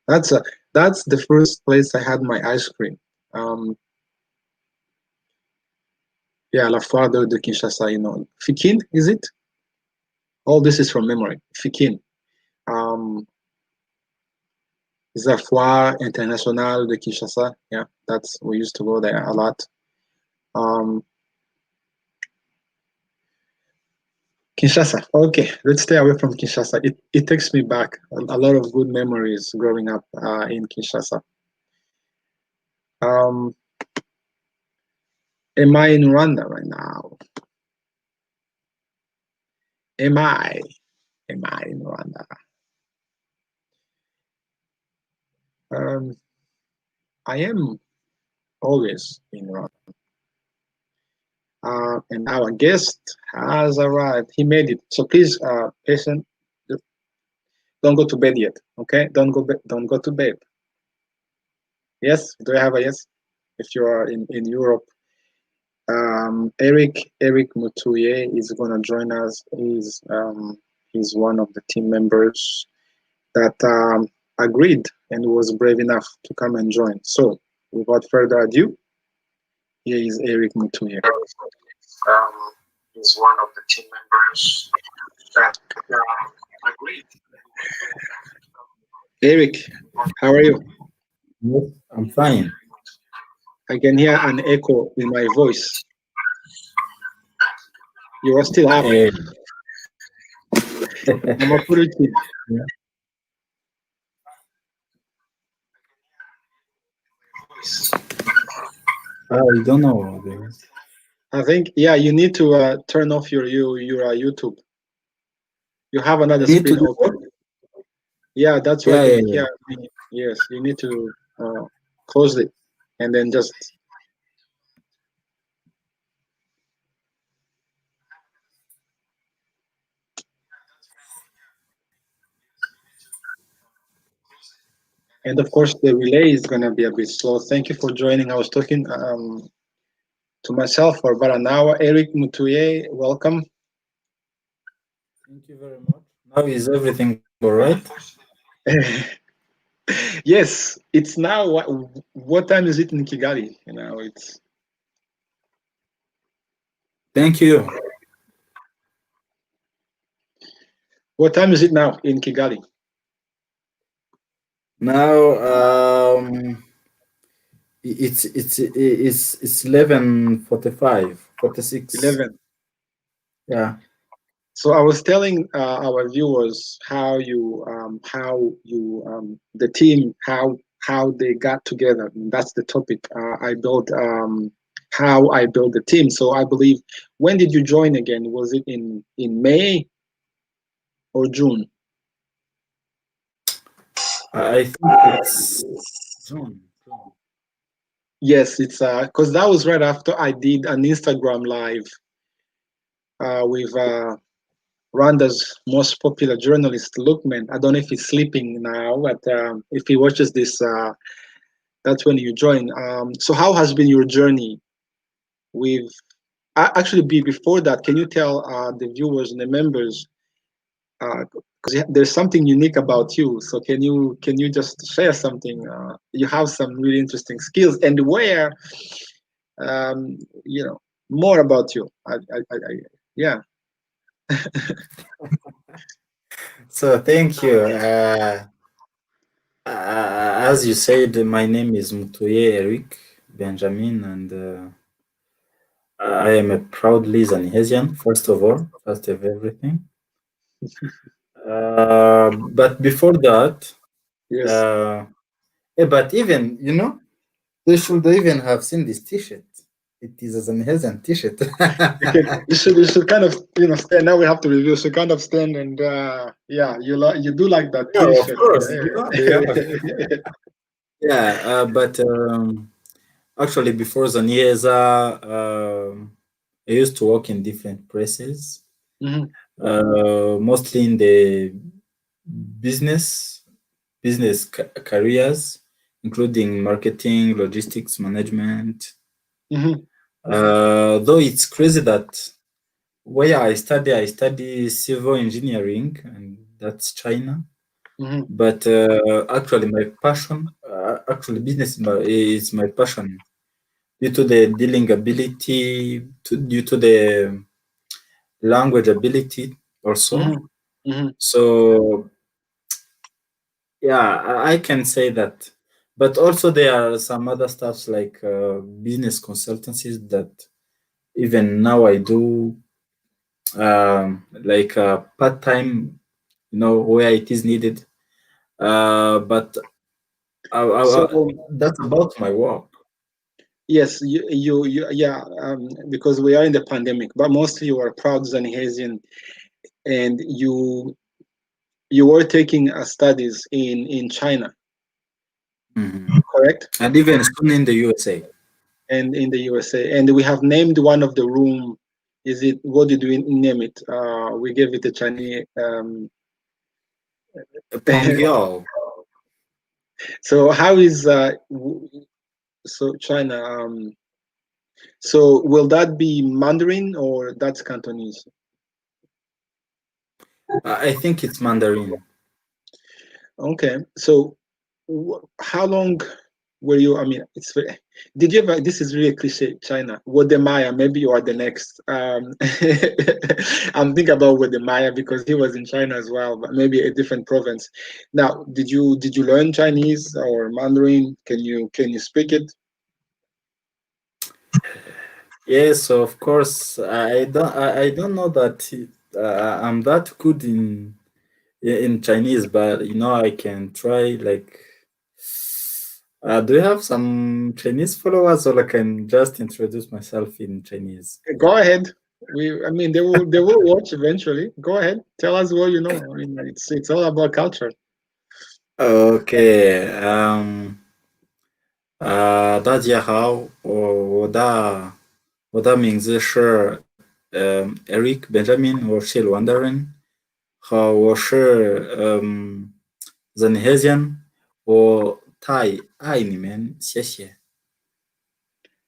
That's the first place I had my ice cream. Yeah, La Foire de Kinshasa, you know. Fikin, is it? All this is from memory. Fikin. Is La Foire Internationale de Kinshasa. Yeah, we used to go there a lot. Kinshasa. Okay, let's stay away from Kinshasa. It takes me back a lot of good memories growing up in Kinshasa. Am I in Rwanda right now? Am I in Rwanda? I am always in Rwanda. And our guest has arrived. He made it. So please, patient, don't go to bed yet. Okay, don't go to bed. Yes, do I have a yes? If you are in Europe, Eric Mutuye is gonna join us. He's one of the team members that agreed and was brave enough to come and join. So without further ado, here is Eric Mutuye. He's one of the team members that agreed. Eric, how are you? Yes, I'm fine. I can hear an echo in my voice. You are still up. I'm a pretty kid. Yeah. I don't know. I think, yeah, you need to turn off your YouTube. You have another screen open. Yeah, that's why you can hear me. Yes, you need to close it and then just. And of course, the relay is gonna be a bit slow. Thank you for joining. I was talking to myself for about an hour. Eric Mutuye, welcome. Thank you very much. Now is everything all right? Yes, it's now. What time is it in Kigali? You know, it's Thank you. what time is it now in Kigali? Now, it's 11:46. 11. Yeah. So I was telling our viewers the team how they got together. That's the topic. I built how I built the team. So I believe, when did you join again? Was it in May or June? I think it's June. June. Yes, it's because that was right after I did an Instagram live with Rwanda's most popular journalist, Lookman. I don't know if he's sleeping now, but if he watches this, that's when you join. So, how has been your journey with? Actually, before that, can you tell the viewers and the members, because there's something unique about you. So, can you just share something? You have some really interesting skills, and where, um, you know, more about you. Yeah. So thank you. As you said, my name is Mutoye Eric Benjamin, and I am a proudly ZaNihezian, first of all, first of everything. But before that, Yes. uh, but even, they should even have seen this T-shirt. It is a ZaNihezian T-shirt. You should kind of stand. Now we have to review. So kind of stand and yeah, you do like that Yeah, of T-shirt. course. Yeah, but actually, before Neza, I used to work in different places, Hmm. mostly in the business careers, including marketing, logistics management. Hmm. Though it's crazy that where I study civil engineering, and that's China. Hmm. But actually, my passion, actually, business is my passion due to the dealing ability, due to the language ability also. Hmm. Hmm. So yeah, I can say that. But also there are some other stuffs like business consultancies that even now I do, like part time, where it is needed. But So that's about my work. yes, yeah, because we are in the pandemic, but mostly you are a proud Zanihesian, and you were taking studies in China, Mhm. correct? And even soon in the USA. And in the USA, and we have named one of the room. Is it, what did we name it? We gave it a Chinese. Pongyal. So how is so China? So will that be Mandarin or that's Cantonese? I think it's Mandarin. Okay. So how long were you? I mean, did you ever? This is really cliche. China. What the Maya? Maybe you are the next. I'm thinking about what the Maya because he was in China as well, but maybe a different province. Now, did you learn Chinese or Mandarin? Can you speak it? Yes, of course. I don't know that I'm that good in Chinese, but I can try. Like, do you have some Chinese followers, or I can just introduce myself in Chinese? Go ahead. I mean, they will watch eventually. Go ahead. Tell us what you know. I mean, it's all about culture. Okay. 大家好，我的名字是 Eric Benjamin，我是鲁安达人。好，我是ZaNihezian， or Thai. Ai ni man, xie.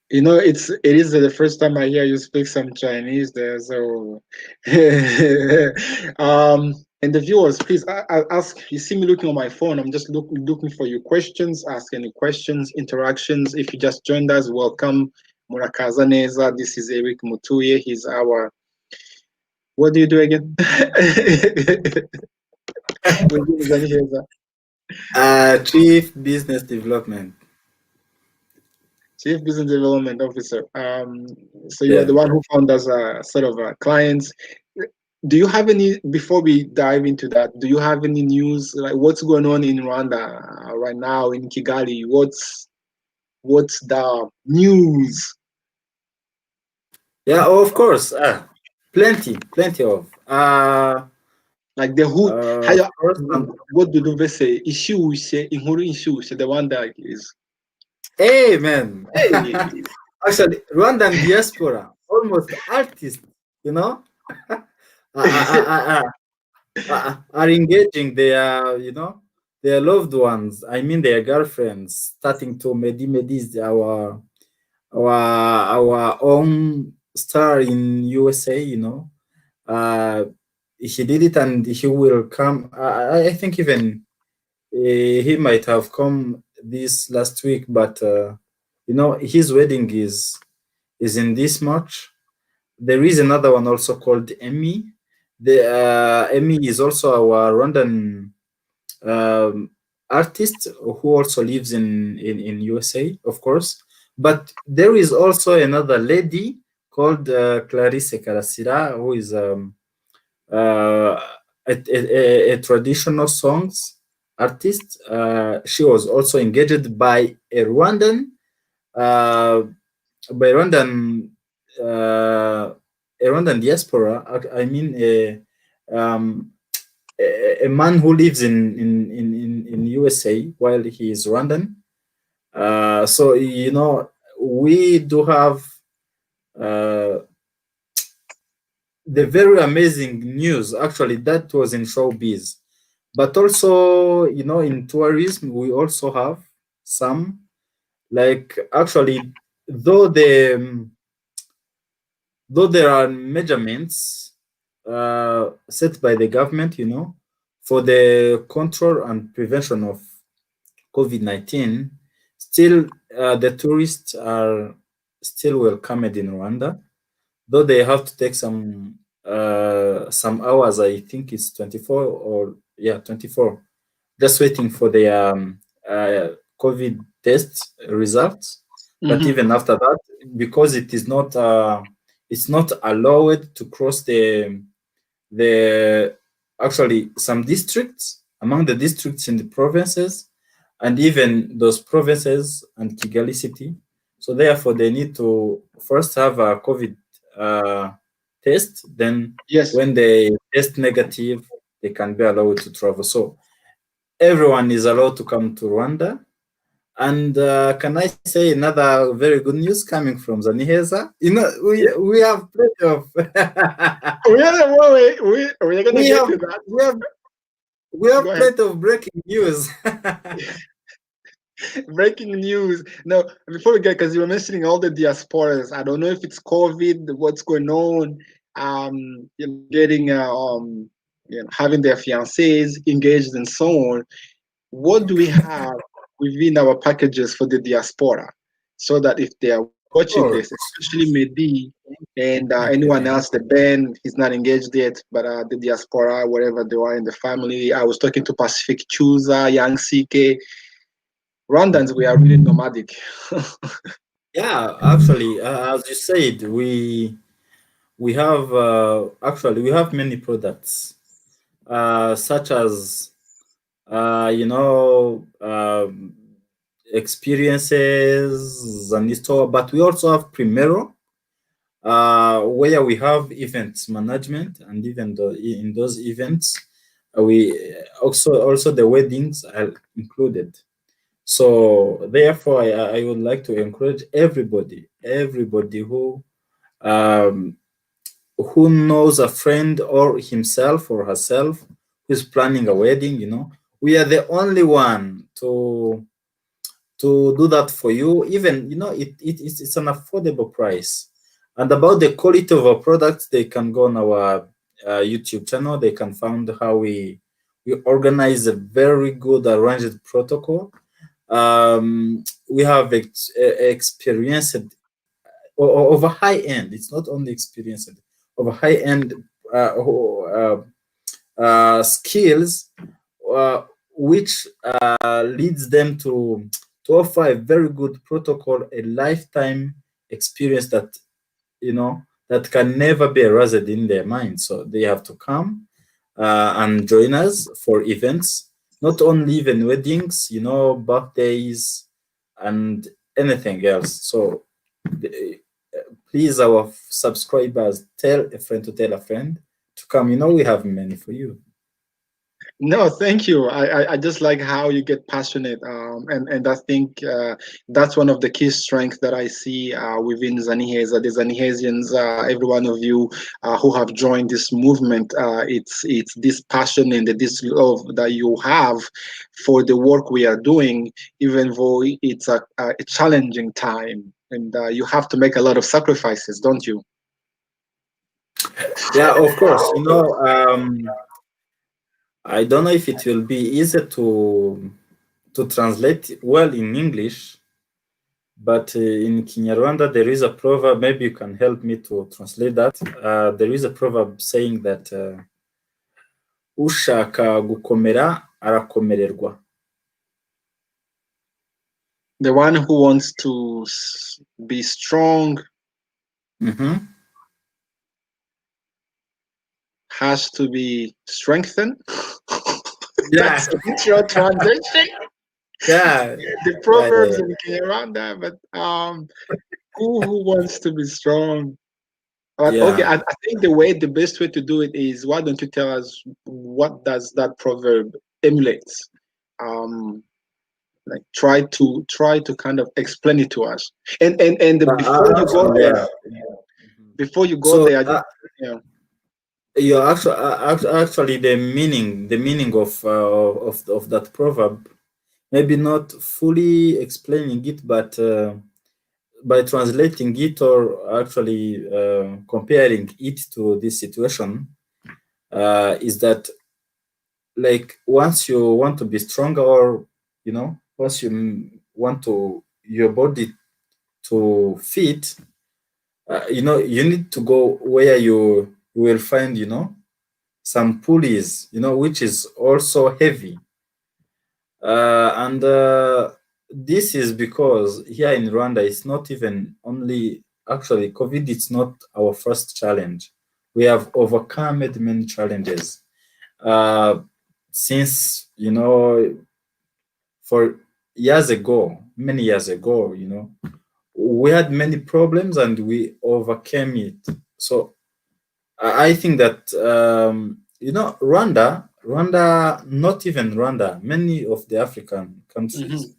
It is the first time I hear you speak some Chinese there. So, and the viewers, please ask. You see me looking on my phone. I'm just looking for your questions. Ask any questions, interactions. If you just joined us, welcome. Murakaza Neza. This is Eric Mutuye. He's our. What do you do again? With ZaNihezians. Chief Business Development. Chief Business Development Officer. So you are the Yeah. one who found us a sort of clients. Do you have any, before we dive into that, do you have any news, like what's going on in Rwanda right now in Kigali? What's the news? Yeah, of course. Plenty of. Like the who, First and what do they say? Ishyushye, inkuru inshyushye, the one that is, hey man. hey, Actually, Rwandan diaspora, almost artists, you know, are engaging their, their loved ones. I mean, their girlfriends, starting to Medi our own star in USA. He did it, and he will come. I think even he might have come this last week, but his wedding is in this March. There is another one also called Emmy. The Emmy is also our Rwandan um, artist who also lives in USA, of course. But there is also another lady called Clarisse Karasira, who is uh, a traditional songs artist. She was also engaged uh, by uh, a Rwandan diaspora. I mean, um, a man who lives in USA while he is Rwandan. So we do have uh, the very amazing news. Actually, that was in showbiz, but also in tourism we also have some. Like actually, though though there are measurements set by the government, for the control and prevention of COVID-19, still the tourists are still welcomed in Rwanda, though they have to take some hours. I think it's 24, or yeah, 24, just waiting for the COVID test results. But Mhm. even after that, because it's not allowed to cross the actually some districts, among the districts in the provinces, and even those provinces and Kigali city. So therefore, they need to first have a COVID uh, test. Then, Yes. when they test negative, they can be allowed to travel. So everyone is allowed to come to Rwanda. And can I say another very good news coming from ZaNiheza? Yeah. We have plenty of We're gonna we get have to that. we have we Go have ahead. plenty of breaking news. Breaking news. No, before we get, because you were mentioning all the diasporas. I don't know if it's COVID, what's going on. Getting having their fiancés engaged and so on. What do we have within our packages for the diaspora, so that if they are watching Of this, course. especially Mehdi and Okay, anyone thank else, the band, he's not engaged yet, but the diaspora, wherever they are in the family. I was talking to Pacific Chusa, Young CK. you. Rwandans, we are really nomadic. Yeah, actually, as you said, we have actually we have many products, such as experiences and store, but we also have Primero, where we have events management, and even in those events, we also the weddings are included. So therefore, I would like to encourage everybody um, who knows a friend or himself or herself who's planning a wedding. we are the only one to do that for you. Even it's an affordable price. And about the quality of our products, they can go on our YouTube channel. They can find how we organize a very good arranged protocol. We have experienced of a high end. It's not only experienced of a high end skills, which leads them to offer a very good protocol, a lifetime experience that that can never be erased in their mind. So they have to come and join us for events, not only even weddings, birthdays and anything else. So the- please, our subscribers, tell a friend to tell a friend to come. We have many for you. No, thank you. I just like how you get passionate, and I think that's one of the key strengths that I see within ZaNiheza, the ZaNihezians, every one of you who have joined this movement. It's this passion and this love that you have for the work we are doing, even though it's a challenging time, and you have to make a lot of sacrifices, don't you? Yeah, of course. I don't know if it will be easy to translate well in English, but in Kinyarwanda there is a proverb. Maybe you can help me to translate that. There is a proverb saying that ushaka gukomera arakomererwa. The one who wants to be strong Mhm. has to be strengthened. Yeah, That's a literal translation. yeah, The yeah, proverbs yeah, and around that, but who wants to be strong? But okay, yeah. I think the best way to do it is, why don't you tell us what does that proverb emulates? Um, like try to kind of explain it to us. And before you go Actually, there, yeah. Mhm. before you go So there, I just yeah. yeah, actually, the meaning of that proverb, maybe not fully explaining it, but by translating it or actually comparing it to this situation, is that, like, once you want to be stronger, or once you want to your body to fit, you need to go where you will find some pulleys, which is also heavy. And this is because here in Rwanda, it's not even only actually COVID, it's not our first challenge. We have overcome many challenges uh, since, for years ago, many years ago, we had many problems and we overcame it. So I think that Rwanda, not even Rwanda, many of the African countries Mhm.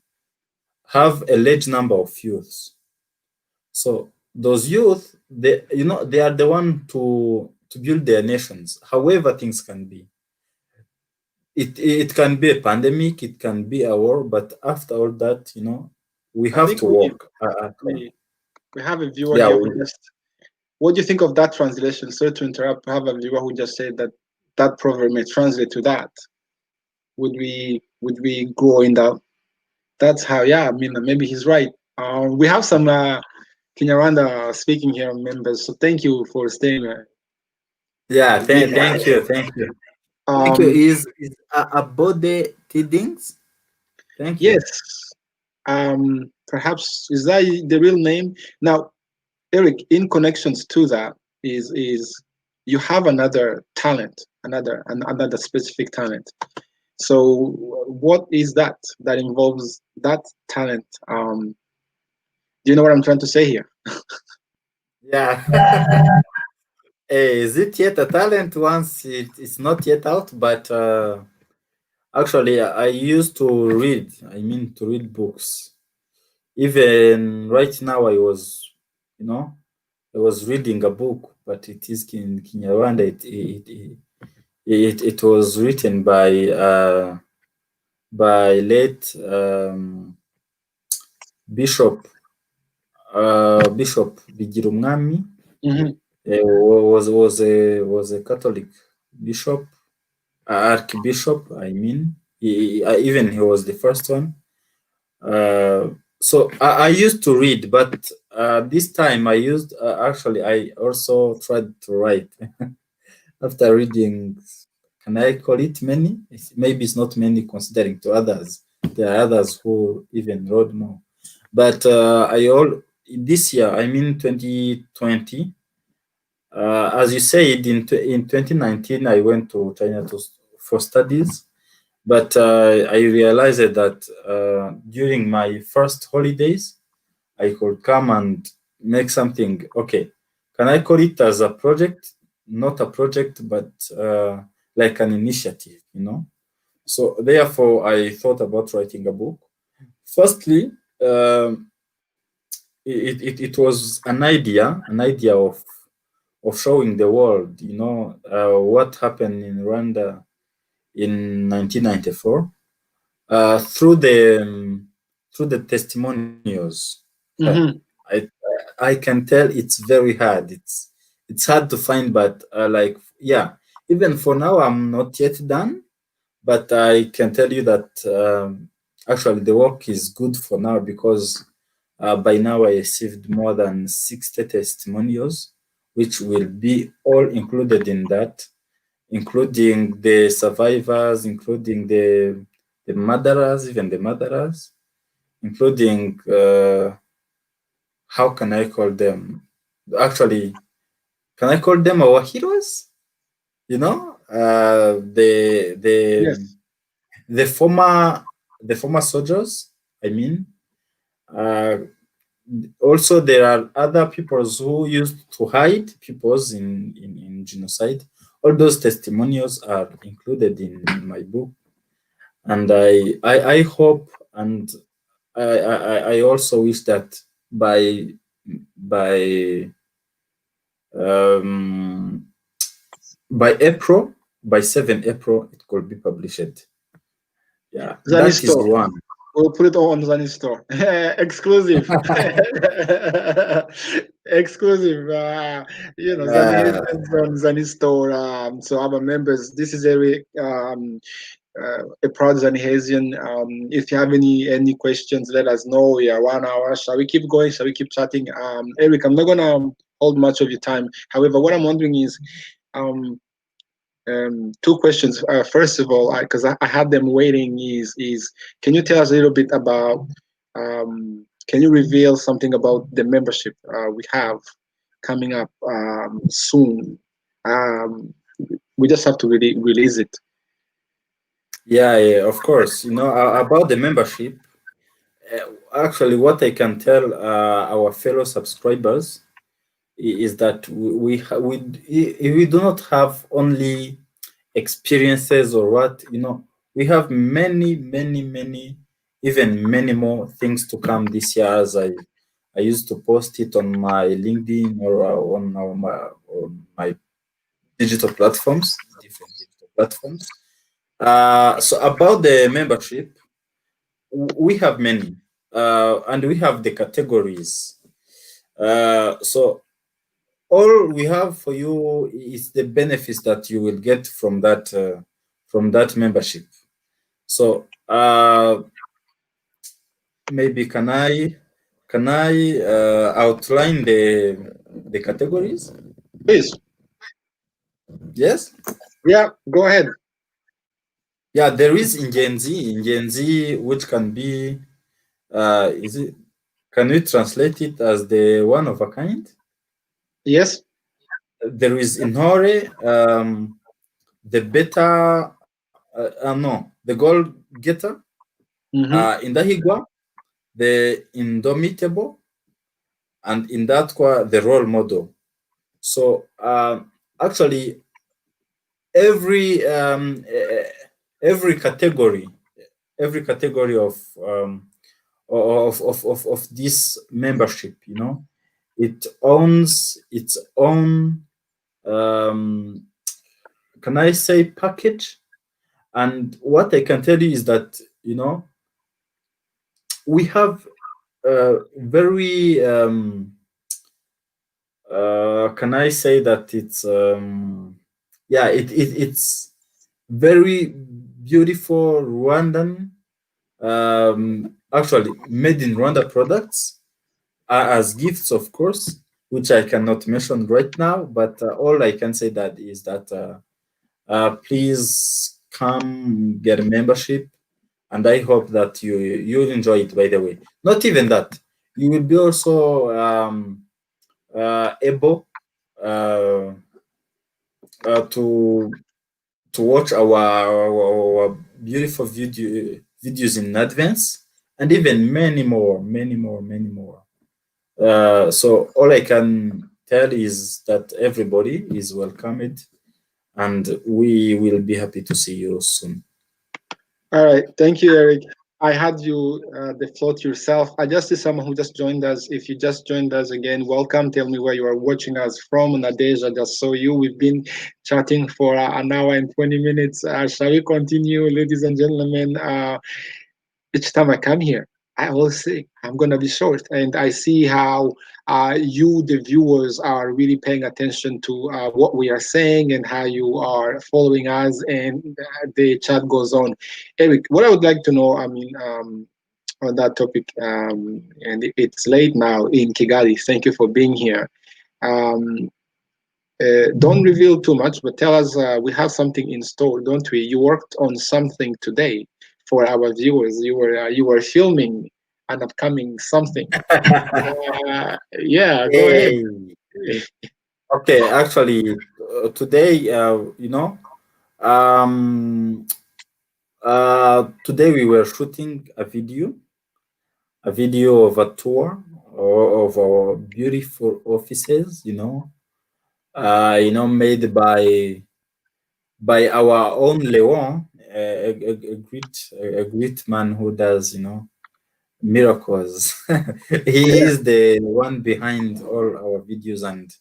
have a large number of youths. So those youth, they are the one to build their nations. However, things can be. It can be a pandemic, it can be a war, but after all that, we I have think to work at home. we we have a viewer Yeah, here who just. What do you think of that translation? Sorry to interrupt. We have a viewer who just said that that proverb may translate to that. Would we go in that? That's how. Yeah, I mean, maybe he's right. We have some Kinyarwanda speaking here members, so thank you for staying yeah. with Thank us. you, thank you, thank you. Um, Is Abode Tidings? Thank you. yes. Perhaps is that the real name? Now, Eric, in connections to that is you have another talent, another specific talent. So, what is that involves that talent? Do you know what I'm trying to say here? Yeah. Is it yet a talent? Once it's not yet out, but actually, I used to read. I mean, to read books. Even right now, you know, I was reading a book, but it is in Kinyarwanda. It was written by by late Bishop Bishop Bigirumwami. Mm-hmm. Was a Catholic bishop, archbishop. I mean, even he was the first one. So I used to read, but this time I used actually I also tried to write after reading. Can I call it many? Maybe it's not many considering to others. There are others who even wrote more. But I all this year, I mean 2020. As you said, in 2019, I went to China for studies, but I realized that during my first holidays, I could come and make something. Okay, can I call it as a project? Not a project, but like an initiative, you know? So therefore, I thought about writing a book. Firstly, it was an idea of showing the world, you know, what happened in Rwanda in 1994 through the testimonials. Mm-hmm. I I can tell it's very hard. It's hard to find, but like yeah, even for now I'm not yet done. But I can tell you that actually the work is good for now because by now I received more than 60 testimonials, which will be all included in that, including the survivors, including the murderers, even the murderers, including how can I call them? Actually, can I call them our heroes? You know, Yes. the former the former soldiers. I mean, uh, also there are other peoples who used to hide peoples in genocide. All those testimonials are included in my book, and I hope and I also wish that by by um, by April, by 7 April, it could be published. Yeah, Zani that is store. one. We'll put it on Zani store. Exclusive. Exclusive. Uh, ZaNihezians on Zani store. So our members, this is Eric, a proud ZaNihezian. If you have any questions, let us know. We are 1 hour. Shall we keep going? Shall we keep chatting? Eric, I'm not gonna hold much of your time. However, what I'm wondering is, um, two questions. First of all, because I had them waiting, is can you tell us a little bit about? Can you reveal something about the membership we have coming up soon? Um, we just have to really release it. yeah, yeah, of course. You know about the membership. Actually, what I can tell our fellow subscribers is that we do not have only experiences or what you know. We have many, even many more things to come this year. As I used to post it on my LinkedIn or on my digital platforms, different digital platforms. So about the membership, we have many, and we have the categories. So all we have for you is the benefits that you will get from that membership. So maybe can I outline the categories? Please, Yes. yeah, go ahead. Yeah, there is in Gen Z, which can be is it? Can we translate it as the one of a kind? Yes. There is in Hore, the beta, no, the goal getter. Mm-hmm. In the Higwa, the indomitable, and in that the role model. So actually, every every category, every category of this membership, you know, it owns its own can I say package? And what I can tell you is that you know, we have very can I say that it's yeah, it's very beautiful Rwandan, actually made in Rwanda products, as gifts, of course, which I cannot mention right now. But all I can say that is that please come get a membership, and I hope that you'll enjoy it. By the way, not even that, you will be also able uh, to watch our beautiful videos in advance, and even many more. So all I can tell is that everybody is welcomed, and we will be happy to see you soon. All right, thank you, Eric. I had you the floor to yourself. I just see someone who just joined us. If you just joined us again, welcome. Tell me where you are watching us from. Nadeja just saw you. We've been chatting for an hour and 20 minutes. Shall we continue, ladies and gentlemen? Each time I come here, I always say I'm gonna be short, and I see how you, the viewers, are really paying attention to what we are saying and how you are following us, and the chat goes on. Eric, what I would like to know, I mean, on that topic, and it's late now in Kigali. Thank you for being here. Um, don't reveal too much, but tell us we have something in store, don't we? You worked on something today for our viewers. You were filming an upcoming something. Yeah, go ahead. Hey, okay, actually, today, um, today we were shooting a video of a tour of our beautiful offices, made by our own Leon, a great man who does, miracles. He Yeah. is the one behind all our videos, and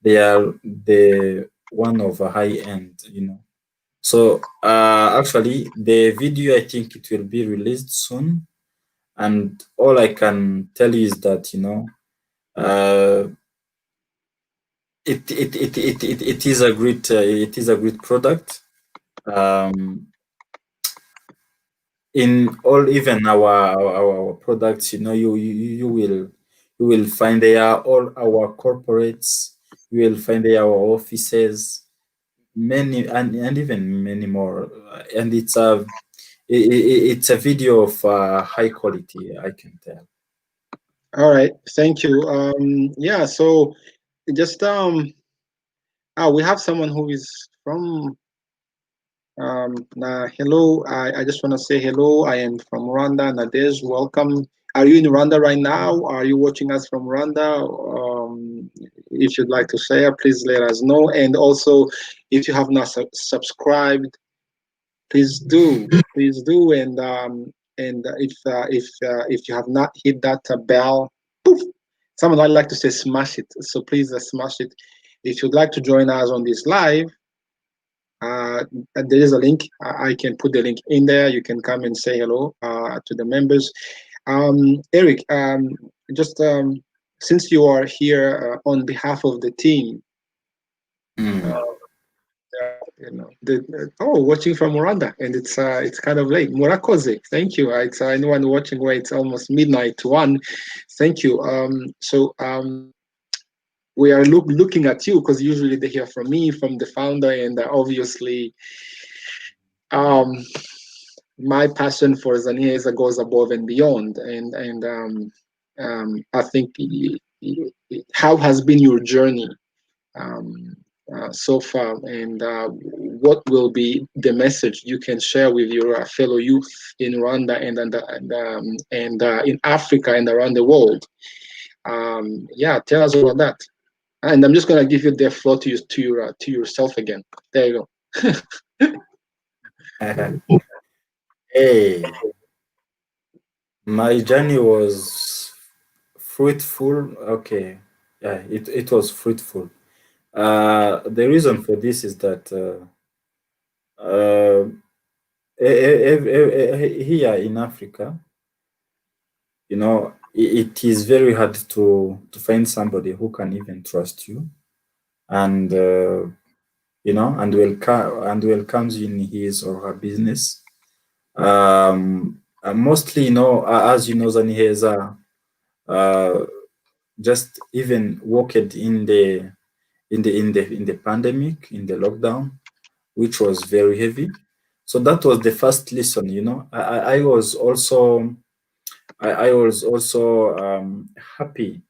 they are the one of a high end, So actually, the video, I think it will be released soon, and all I can tell you is that uh, it is a great product. Um, in all, even our products, you will find there all our corporates. You will find there our offices, many, and even many more. And it's a video of high quality, I can tell. All right. Thank you. Yeah. So just we have someone who is from hello, I just want to say hello. I am from Rwanda. Nadej, welcome. Are you in Rwanda right now? Are you watching us from Rwanda? If you'd like to share, please let us know. And also, if you have not subscribed, please do. Please do. And if you have not hit that bell, poof, someone I like to say smash it. So please smash it. If you'd like to join us on this live, uh, there is a link. I can put the link in there. You can come and say hello to the members. Eric, just since you are here on behalf of the team, uh, Mm. watching from Rwanda, and it's kind of late. Murakaza, thank you. It's anyone watching where it's almost midnight to one. Thank you. We are looking at you because usually they hear from me, from the founder, and obviously. Um, my passion for ZaNiheza goes above and beyond. And I think how has been your journey um, so far, and what will be the message you can share with your fellow youth in Rwanda and in Africa and around the world? Yeah, tell us about that. And I'm just gonna give you the floor to yourself again. There you go. Hey, my journey was fruitful. Okay, yeah, it was fruitful. The reason for this is that uh, here in Africa, it is very hard to find somebody who can even trust you and and welcomes you in his or her business. Mostly, as you know, ZaNiheza just even worked in the pandemic, in the lockdown, which was very heavy. So that was the first lesson. I was also happy,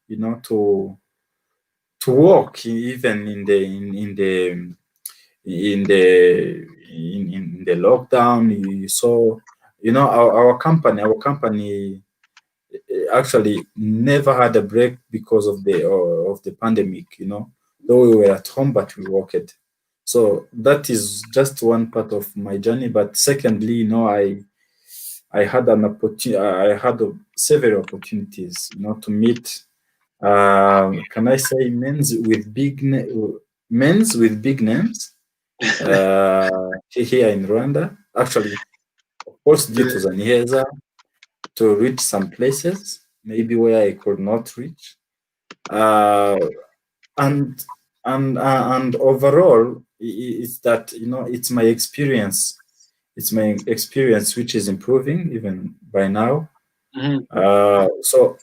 to work even in the lockdown. You saw, our company actually never had a break because of the pandemic. Though we were at home, but we worked. So that is just one part of my journey. But secondly, I had an opportunity. I had several opportunities, to meet. Can I say men's with big names uh, here in Rwanda? Actually, of course, due to the Niheza, to reach some places, maybe where I could not reach. Uh, and and overall, it's that, it's my experience. It's my experience which is improving even by now. Mhm. So,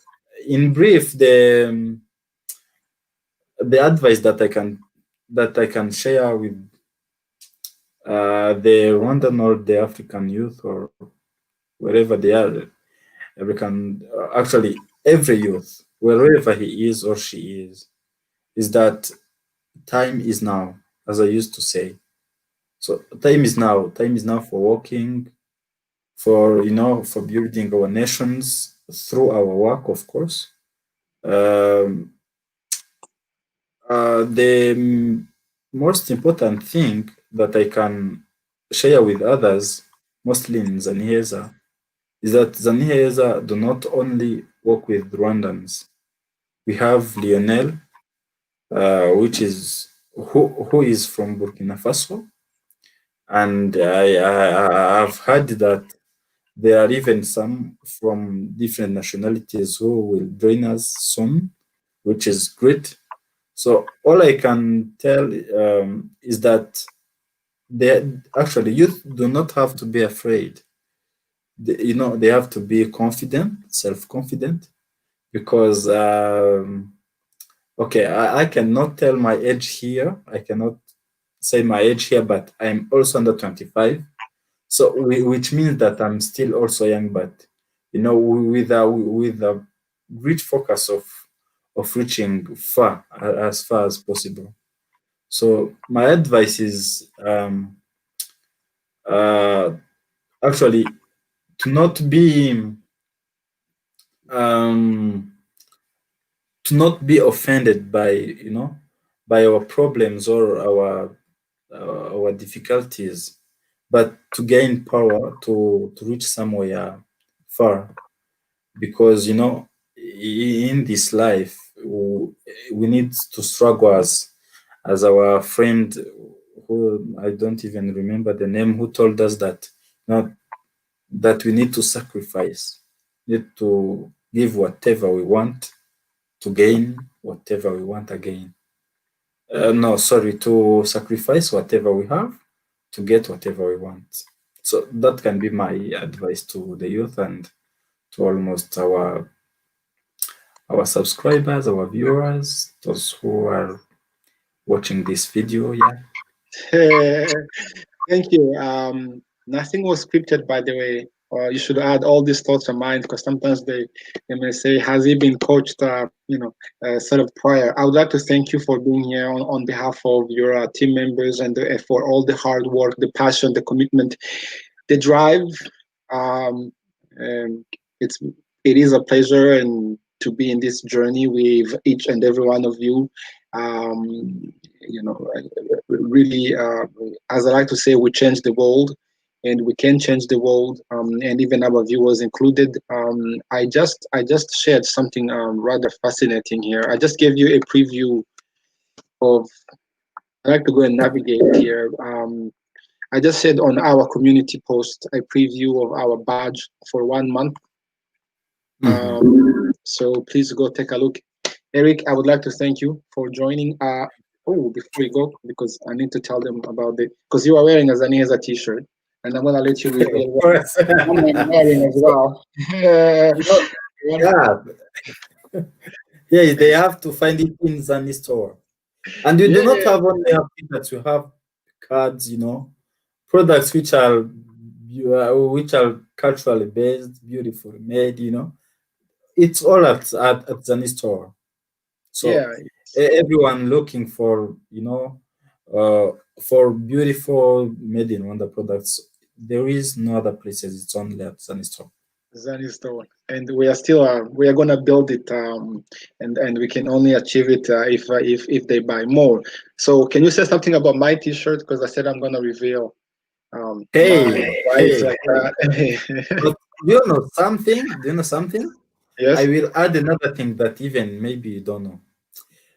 in brief, the advice that I can share with the Rwandan or the African youth, or wherever they are, actually every youth, wherever he is or she is that time is now, as I used to say. So time is now. Time is now for working, for building our nations through our work, of course. Um, the most important thing that I can share with others, mostly in Zaniheza, is that Zaniheza do not only work with Rwandans. We have Lionel, who is from Burkina Faso, and I've heard that there are even some from different nationalities who will join us soon, which is great. So all I can tell is that actually youth do not have to be afraid. They have to be confident, self-confident, because okay, I cannot tell my age here. I cannot say my age here, but I'm also under 25. So which means that I'm still also young, but with a great focus of reaching as far as possible. So my advice is uh, actually um, to not be offended by our problems or our difficulties, but to gain power to reach somewhere far. Because in this life, we need to struggle, as our friend, who I don't even remember the name, who told us that, not that we need to sacrifice, need to give whatever we want to gain whatever we want again. No, sorry, to sacrifice whatever we have to get whatever we want. So that can be my advice to the youth and to almost our subscribers, our viewers, those who are watching this video. Yeah. Thank you. Nothing was scripted, by the way. You should add all these thoughts of mine, because sometimes they may say, "Has he been coached?" Sort of prior. I would like to thank you for being here on behalf of your team members, and for all the hard work, the passion, the commitment, the drive. Um, and it's it is a pleasure and to be in this journey with each and every one of you. Um, really, as I like to say, we change the world, and we can change the world, and even our viewers included. I just shared something rather fascinating here. I just gave you a preview of. I like to go and navigate here. I just said on our community post a preview of our badge for 1 month. Mhm. So please go take a look. Eric, I would like to thank you for joining. Oh, before we go, because I need to tell them about it, because you are wearing a ZaNiheza t-shirt, and I'm gonna let you Of reveal course. one I'm wearing as So, well. you know, One- yeah, yeah, they have to find it in Zani store. And you do yeah, not have only have that you have cards, products which are culturally based, beautifully made, It's all at Zani store. So yeah. everyone looking for, for beautiful made in Rwanda products, there is no other places. It's only at Zani store. Zani store, and we are still we are gonna build it, and we can only achieve it if they buy more. So, can you say something about my T-shirt? Because I said I'm gonna reveal Hey, mine. Why it's hey, like hey. that? But do you know something? Do you know something? I Yes. will add another thing that even maybe you don't know.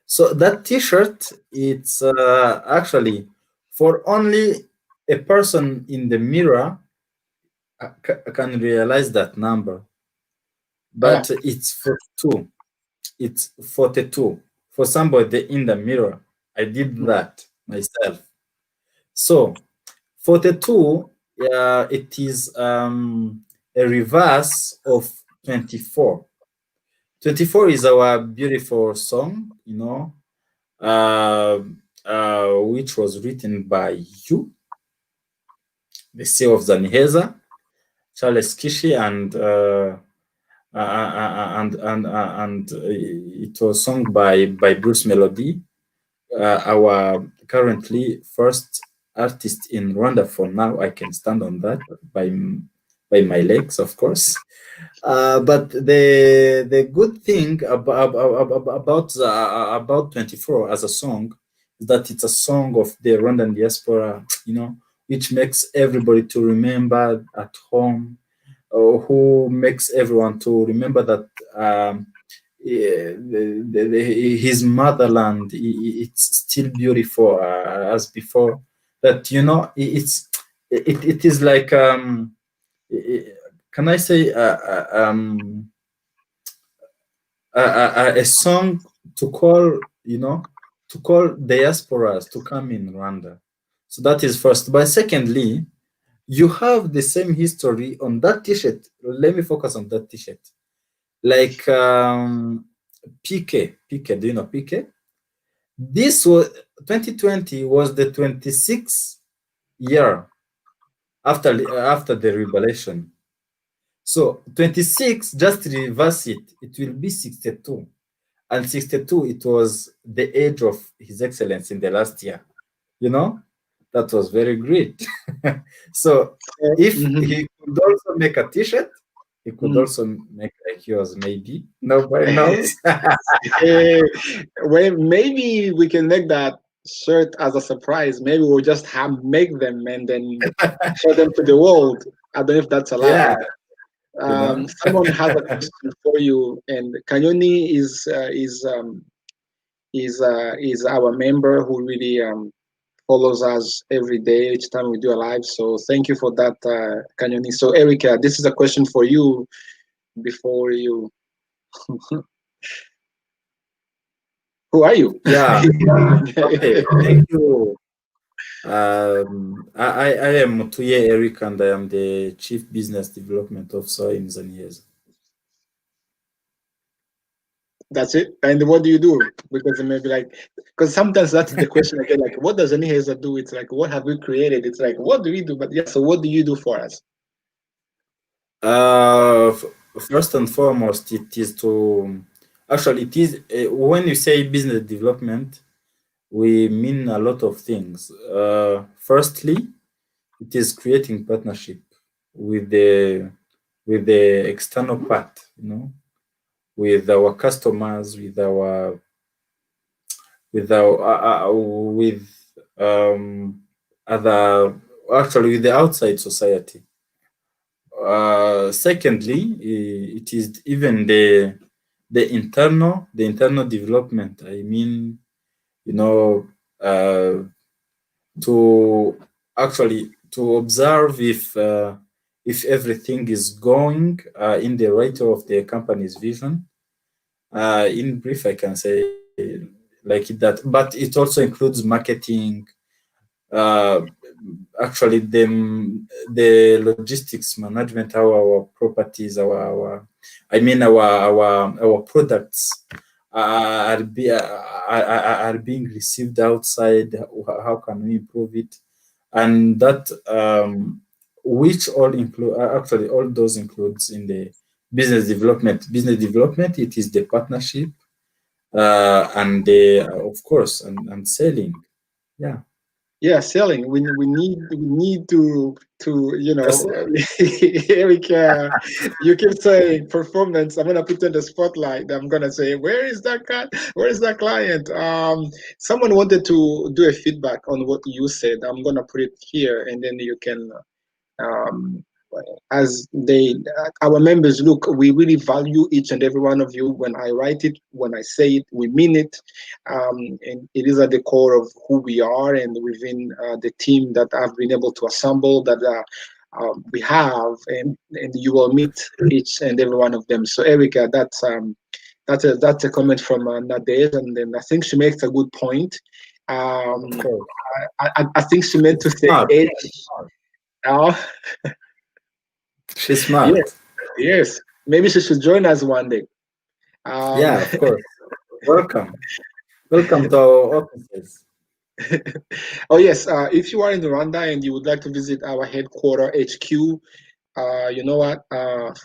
So that T-shirt, it's actually for only a person in the mirror can realize that number, Ah, but it's for two. It's 42 for somebody in the mirror. I did that myself. So 42, it is a reverse of 24. 24 is our beautiful song, uh, which was written by you, the CEO of ZaNiheza, Charles Kishi, and it was sung by Bruce Melody, our currently first artist in Rwanda for now. I can stand on that by my legs, of course. But the good thing about 24 as a song is that it's a song of the Rwandan diaspora, which makes everybody to remember at home, who makes everyone to remember that his motherland it's still beautiful as before. That it is like can I say a song to call, to call diasporas to come in Rwanda. So that is first. But secondly, you have the same history on that T-shirt. Let me focus on that T-shirt. Like PK. Do you know PK? This was 2020 was the 26th year after the revelation. So 26, just reverse it. It will be 62. And 62, it was the age of His Excellency in the last year. That was very great. So if mhm, he could also make a T-shirt, he could mhm. also make like yours, maybe. Nobody knows. Eh, well, maybe we can make that shirt as a surprise. Maybe we'll just make them and then show them to the world. I don't know if that's Yeah, allowed. you know. Someone has a question for you, and Kanyoni is our member who really follows us every day each time we do a live. So thank you for that, Kanyoni. So Erica, this is a question for you before you. Who are you? Yeah. Okay. Thank you. I am Mutuye Eric, and I am the Chief Business Development Officer in ZaNihezians. That's it. And what do you do? Because it may be like, because sometimes that's the question again. Like, what does Niheza do? It's like, what have we created? It's like, what do we do? But yeah, so what do you do for us? First and foremost, it is to actually it is when you say business development, we mean a lot of things. Firstly, it is creating partnership with the external part, with our customers, with other, actually with the outside society. Secondly, it is even the internal development. I mean, you know, uh, to actually to observe if everything is going in the right of the company's vision. In brief, I can say like that, but it also includes marketing, uh, actually the logistics management, how our properties, our I mean our products are being received outside. How can we improve it? And that which all include actually all those includes in the business development. Business development, it is the partnership and the of course and selling. Yeah. Yeah, selling. We need to Yes. Eric. You keep saying performance. I'm gonna put you on the spotlight. I'm gonna say, where is that guy? Where is that client? Someone wanted to do a feedback on what you said. I'm gonna put it here, and then you can um, as they our members, look, we really value each and every one of you. When I write it, when I say it, we mean it. And it is at the core of who we are, and within the team that I've been able to assemble, that we have, and you will meet each and every one of them. So Erica, that's a comment from Nadez, and then I think she makes a good point. Of um, course. I think she meant to say Smart. edge. uh, She's yes, smart. yes, maybe she should join us one day. Um, Yeah, of course. Welcome. Welcome to our offices. oh yes, if you are in Rwanda and you would like to visit our headquarter HQ, you know what?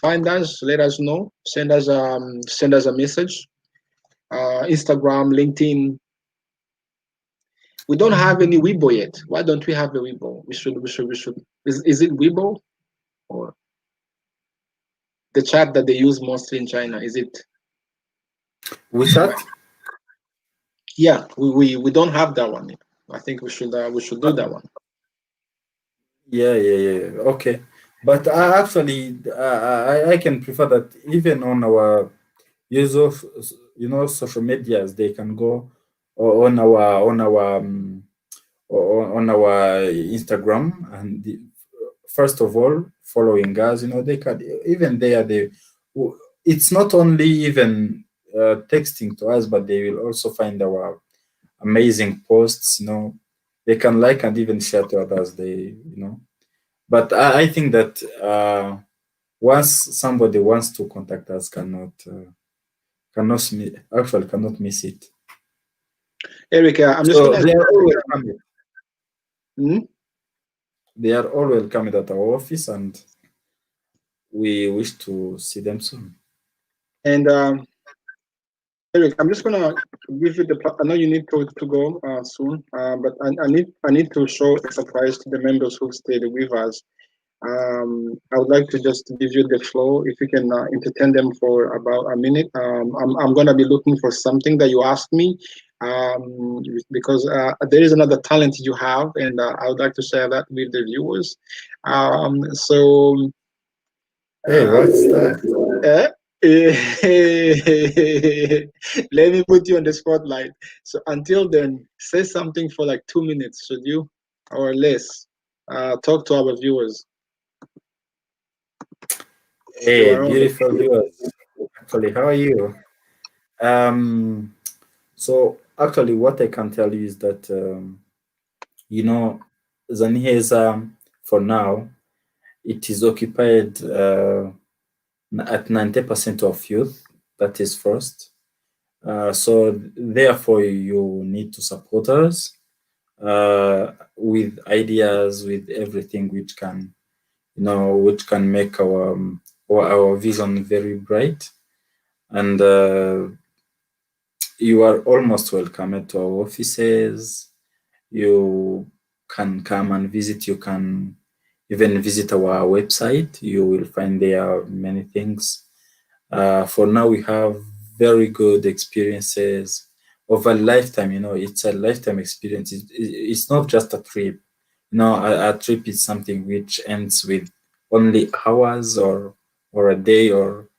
Find us, let us know, send us a message. Instagram, LinkedIn. We don't have any Weibo yet. Why don't we have a Weibo? We should. Is it Weibo or the chat that they use mostly in China? Is it? WeChat? Yeah, we don't have that one yet. I think we should do that one. Yeah, yeah, yeah. Okay. But I actually, I can prefer that even on our use of, social medias, they can go on our Instagram and first of all following us. They can even there they. It's not only even texting to us, but they will also find our amazing posts. They can like and even share to others. But I think that once somebody wants to contact us, cannot miss it. Erica, I'm just So gonna. they are all welcome. Hmm? They are all welcome at our office, and we wish to see them soon. And Eric, I'm just gonna give you the. I know you need to go soon, but I need to show a surprise to the members who stayed with us. I would like to just give you the flow. If you can entertain them for about a minute. I'm gonna be looking for something that you asked me, because there is another talent you have, and I would like to share that with the viewers. So. Hey, what's that? Eh? Let me put you on the spotlight. So until then, say something for like 2 minutes, should you, or less? Talk to our viewers. You Hey, are on. beautiful viewers. Actually, how are you? Um, so actually, what I can tell you is that you know, ZaNiheza for now it is occupied at 90% of youth. That is first. So therefore, you need to support us with ideas, with everything which can make our vision very bright. And you are almost welcome to our offices. You can come and visit. You can even visit our website. You will find there many things. For now, we have very good experiences of a lifetime. It's a lifetime experience. It's not just a trip. A trip is something which ends with only hours or a day or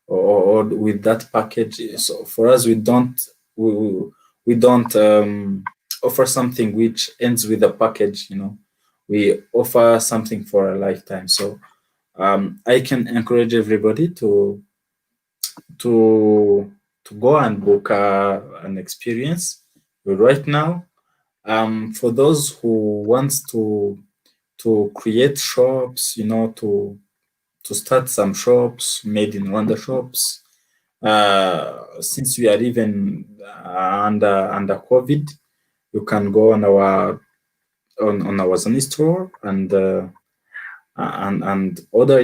with that package. So for us, we don't offer something which ends with a package. we offer something for a lifetime. So I can encourage everybody to go and book an experience right now. For those who wants to create shops, to start some shops, made in Rwanda shops. Since we are even under COVID, you can go on our Zani store and order.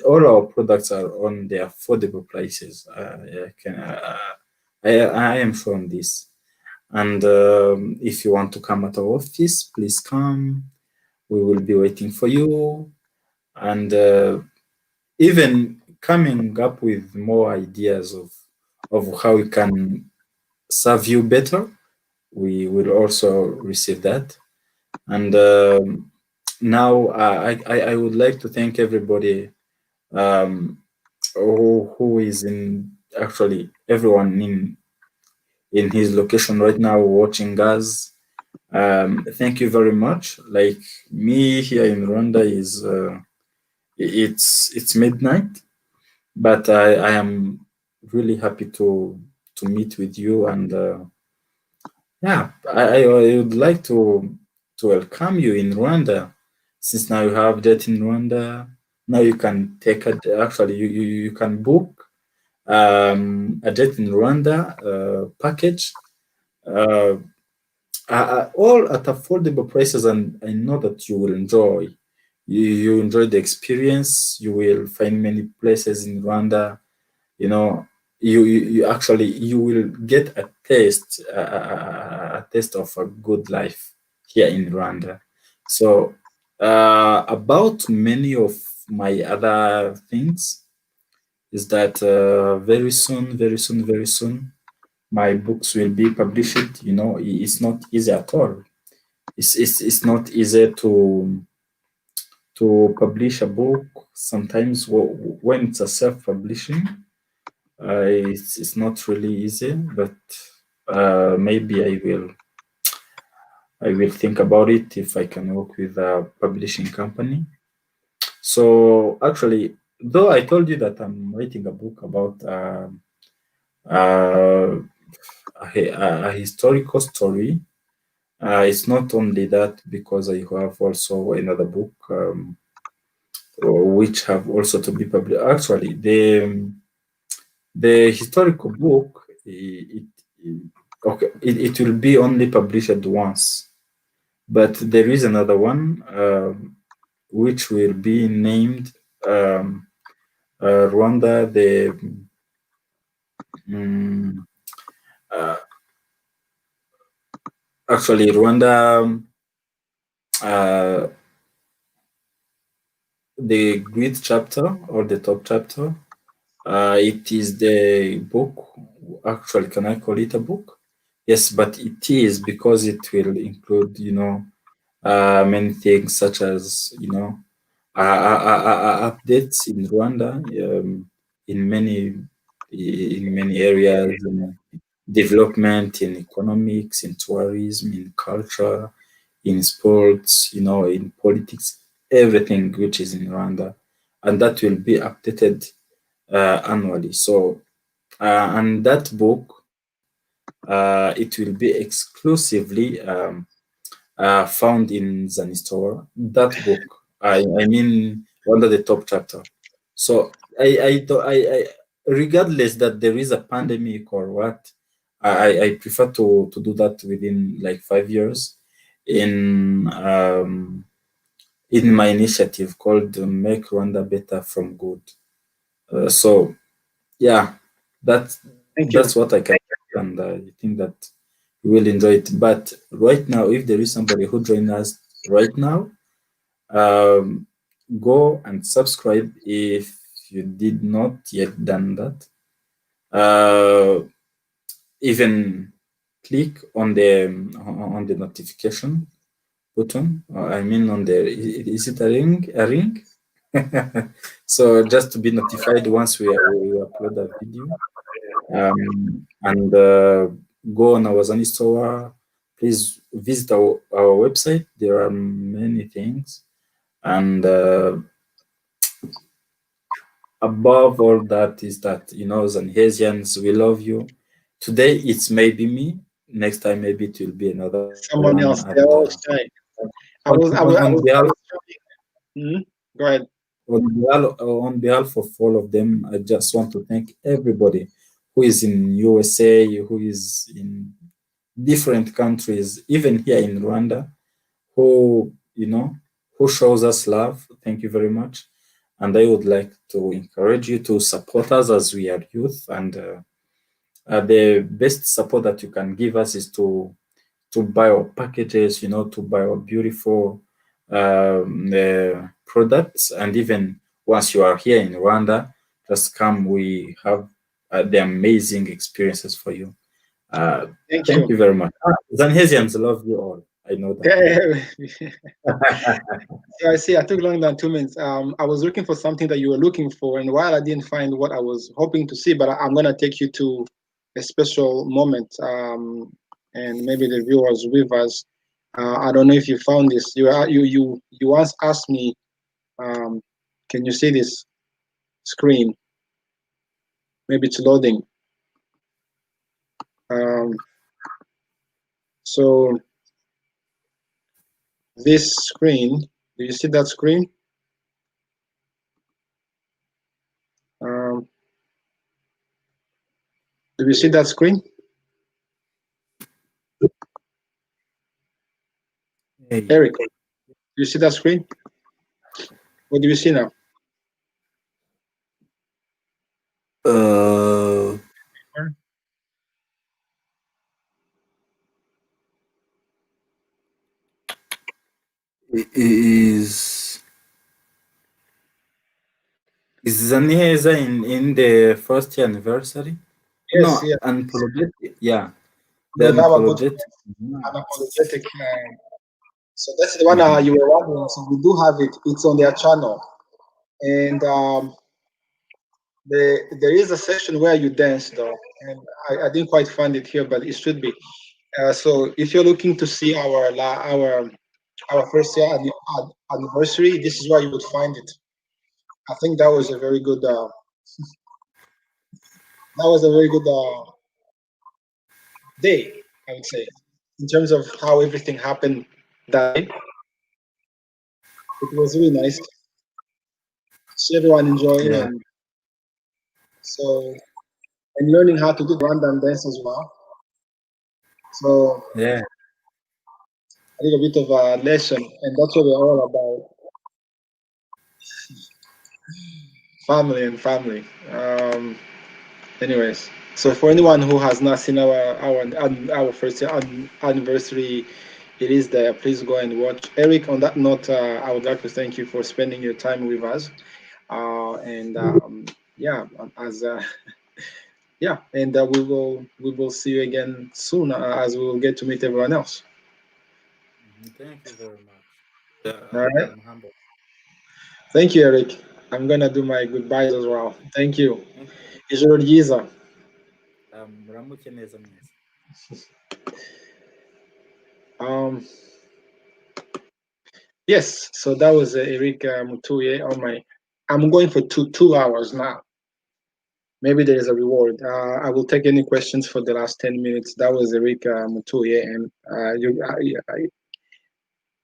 All our products are on the affordable prices. I am sure on this. And if you want to come at our office, please come. We will be waiting for you. And even coming up with more ideas of how we can serve you better, we will also receive that. And now I would like to thank everybody who is in, actually everyone in his location right now watching us. Thank you very much. Like me here in Rwanda is it's midnight, but I am really happy to meet with you. And yeah, I would like to welcome you in Rwanda. Since now you have that in Rwanda, now you can take a, actually you can book a jet in Rwanda package, uh, all at affordable prices, and I know that you will enjoy. You enjoy the experience. You will find many places in Rwanda. You know, you actually you will get a taste of a good life here in Rwanda. So about many of my other things is that very soon, my books will be published. It's not easy at all. It's not easy to publish a book. Sometimes when it's a self-publishing, it's not really easy. But maybe I will think about it if I can work with a publishing company. So actually, though I told you that I'm writing a book about uh, a historical story. It's not only that, because I have also another book which have also to be published. Actually, the historical book, okay, it will be only published once, but there is another one which will be named um, Rwanda, mm, uh, actually Rwanda, uh, the great chapter or the top chapter. It is the book. Actually, can I call it a book? Yes, but it is because it will include, many things such as, updates in Rwanda, in many in many areas, development in economics, in tourism, in culture, in sports, in politics, everything which is in Rwanda, and that will be updated annually. So, and that book, it will be exclusively found in ZaNi store. That book, I mean, under the top chapter. So I regardless that there is a pandemic or what, I prefer to do that within like 5 years in in my initiative called Make Rwanda Better from Good. So yeah, that's Thank you. that's what I can do, and I think that you will enjoy it. But right now, if there is somebody who join us right now, um, go and subscribe if you did not yet done that. Uh, Even click on the notification button. I mean, on the is it a ring? A ring? So just to be notified once we upload a video. And go on our Zani store. Please visit our website. There are many things, and above all that is that, ZaNihezians, we love you. Today it's maybe me. Next time maybe it will be another one. Someone And else. They're all shy. on behalf I was trying. Go ahead. on behalf of all of them, I just want to thank everybody who is in USA, who is in different countries, even here in Rwanda, who who shows us love. Thank you very much. And I would like to encourage you to support us as we are youth. And the best support that you can give us is to buy our packages, to buy our beautiful products. And even once you are here in Rwanda, just come. We have the amazing experiences for you. Uh, Thank Thank you. you very much. ZaNihezians love you all. I know that. So I see. I took longer than 2 minutes. I was looking for something that you were looking for, and while I didn't find what I was hoping to see, but I'm gonna take you to a special moment, and maybe the viewers with us. I don't know if you found this. You once asked me, um, can you see this screen? Maybe it's loading. Um, so this screen, do you see that screen? Um, do you see that screen, Hey, Eric? Do you see that screen? What do you see now? uh, is is Zaniheza in the first year anniversary? No, Yes, yeah. unapologetic. Yeah, the We have a good unapologetic. unapologetic. So that's the one you were wondering. So we do have it. It's on their channel, and there is a section where you dance though, and I didn't quite find it here, but it should be. So if you're looking to see our first year anniversary, this is where you would find it. I think that was a very good. That was a very good day, I would say, in terms of how everything happened that day. It was really nice to see everyone enjoying, Yeah, and so and learning how to do Rwandan dance as well. So yeah, a little bit of a lesson, and that's what we're all about: family and family. Anyways, so for anyone who has not seen our first anniversary, it is there. Please go and watch. Eric, on that note, I would like to thank you for spending your time with us. And yeah, as yeah, and we will see you again soon, as we will get to meet everyone else. Thank you very much. Yeah, All right. I'm humble. Thank you, Eric. I'm gonna do my goodbyes as well. Thank you. Thank Ijoro ryiza. Muramuke neza mwese. Um, yes. So that was Eric Mutuye on my. I'm going for two hours now. Maybe there is a reward. I will take any questions for the last 10 minutes. That was Eric Mutuye, and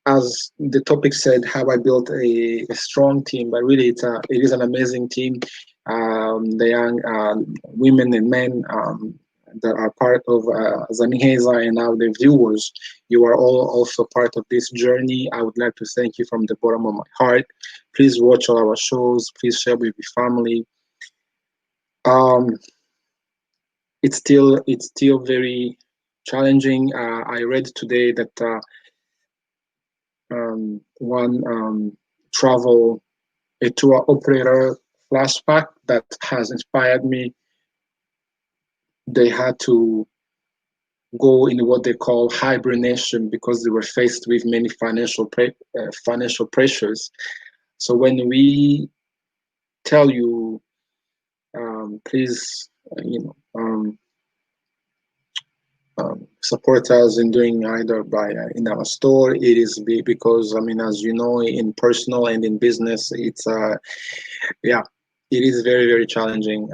as the topic said, how I built a strong team. But really, it is an amazing team. The young women and men that are part of ZaNiheza and now the viewers, you are all also part of this journey. I would like to thank you from the bottom of my heart. Please watch all our shows. Please share with your family. Um, it's still very challenging. I read today that one travel a tour operator flashback that has inspired me. They had to go in what they call hibernation because they were faced with many financial pressures. So when we tell you, please, you know, support us in doing either by in our store. It is because I mean, as you know, in personal and in business, it's yeah, it is very challenging.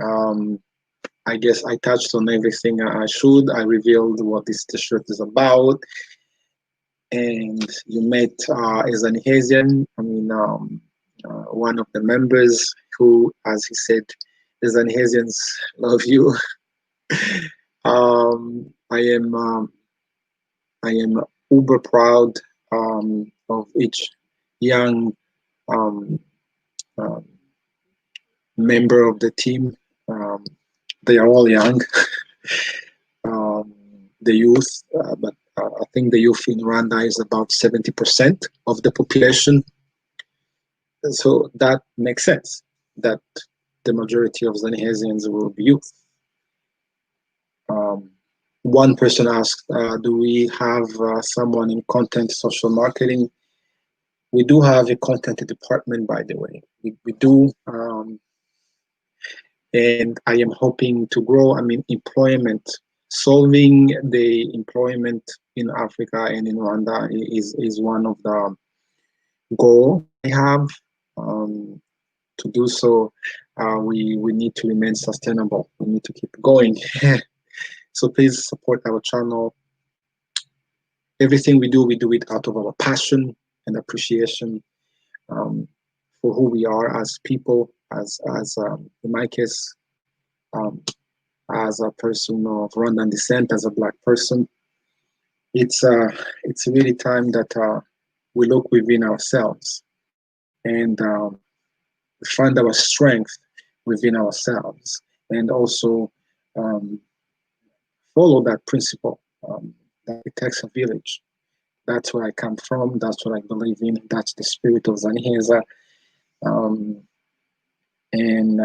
I guess I touched on everything I should. I revealed what this t-shirt is about, and you met as an Hazian. I mean, one of the members who, as he said, the Hazians love you. I am uber proud of each young um, um, member of the team. Um, they are all young, um, the youth, but I think the youth in Rwanda is about 70% of the population. So that makes sense that the majority of ZaNihezians will be youth. Um, One person asked, do we have someone in content social marketing? We do have a content department, by the way. We do. And I am hoping to grow. I mean, employment, solving the employment in Africa and in Rwanda is one of the goal I have. Um, to do so, we need to remain sustainable. We need to keep going. So please support our channel. Everything we do it out of our passion and appreciation for who we are as people, as in my case, um, as a person of Rwandan descent, as a black person. It's really time that we look within ourselves and find our strength within ourselves, and also um, follow that principle that it takes a village. That's where I come from. That's what I believe in. That's the spirit of ZaNiheza. Um, and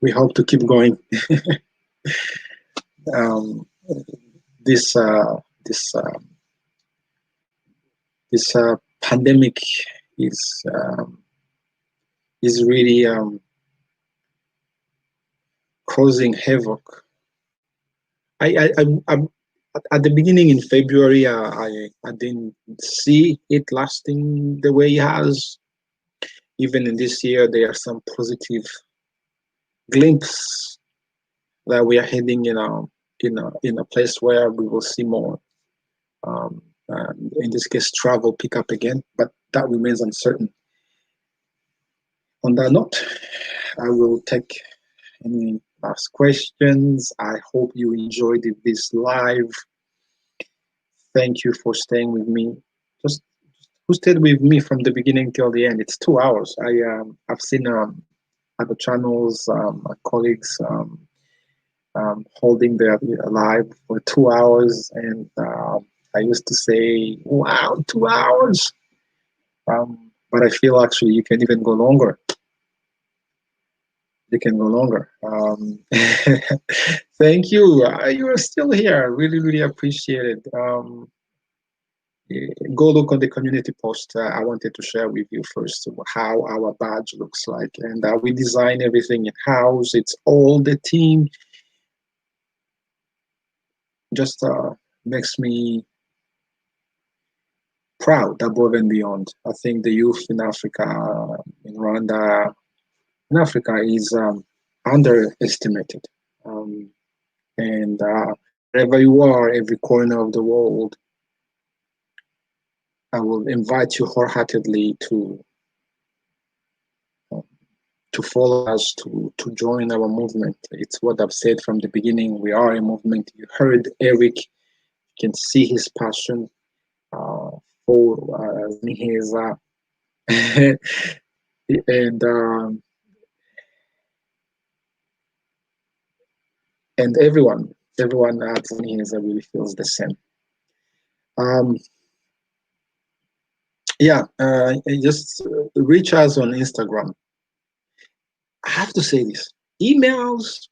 we hope to keep going. um, this uh, this this pandemic is um, is really causing havoc. I at the beginning in February, I didn't see it lasting the way it has. Even in this year, there are some positive glimpses that we are heading in a place where we will see more. In this case, travel pick up again, but that remains uncertain. On that note, I will take any last questions. I hope you enjoyed this live. Thank you for staying with me. Just who stayed with me from the beginning till the end? It's 2 hours. I've seen other channels, my colleagues holding their live for 2 hours, and I used to say, "Wow, 2 hours!" But I feel actually you can even go longer. You can go longer. Thank you. You are still here. Really appreciate it. Go look on the community post. I wanted to share with you first how our badge looks like, and we design everything in house. It's all the team. Just makes me proud above and beyond. I think the youth in Africa, in Rwanda, in Africa is underestimated. Um, and wherever you are, every corner of the world, I will invite you wholeheartedly to follow us, to join our movement. It's what I've said from the beginning. We are a movement. You heard Eric. You can see his passion uh, for Niheza. and and everyone at Niheza really feels the same. Um, yeah, just reach us on Instagram. I have to say this: emails.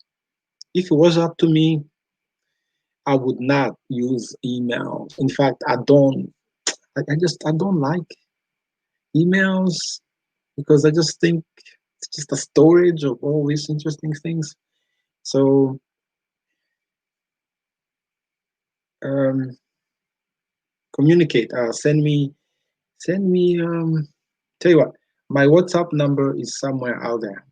If it was up to me, I would not use emails. In fact, I don't. I don't like emails because I just think it's just a storage of all these interesting things. So um, communicate. Send me. Tell you what, my WhatsApp number is somewhere out there.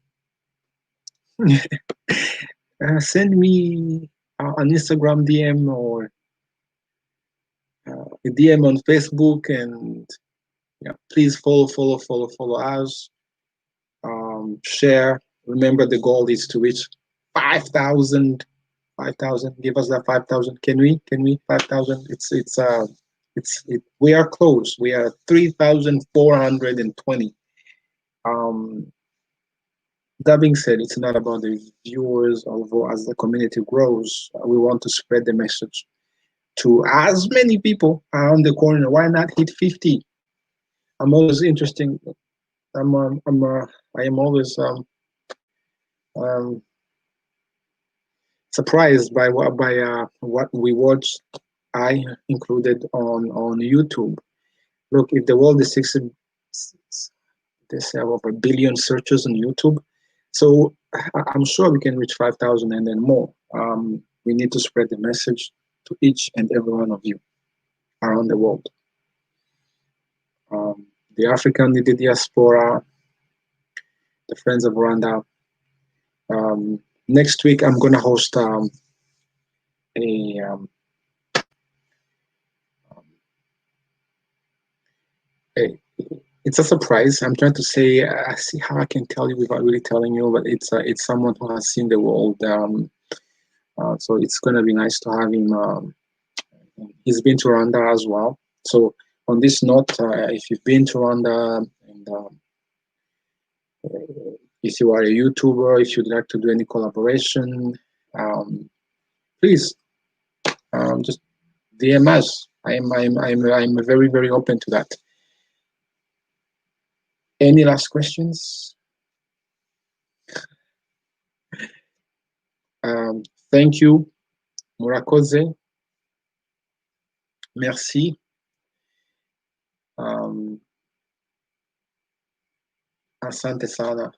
Send me an Instagram DM or a DM on Facebook, and yeah, please follow us. Share. Remember, the goal is to reach 5,000. 5,000. Give us that 5,000. Can we? Can we? 5,000. We are close. We are 3,420. Um, that being said, it's not about the viewers, although as the community grows, we want to spread the message to as many people around the corner. Why not hit 50? I'm always interesting. I am always um, surprised by what we watch. I included on YouTube. Look, if the world is 60, they say over a billion searches on YouTube. So I'm sure we can reach 5,000 and then more. We need to spread the message to each and every one of you around the world. The African, the diaspora, the friends of Rwanda. Next week, I'm going to host a, a it's a surprise. I'm trying to say, see how I can tell you without really telling you, but it's someone who has seen the world. So it's gonna be nice to have him. He's been to Rwanda as well. So on this note, if you've been to Rwanda and if you are a YouTuber, if you'd like to do any collaboration, um, please just DM us. I'm very open to that. Any last questions? Thank you, Murakaza. Merci. Um, Asante sana.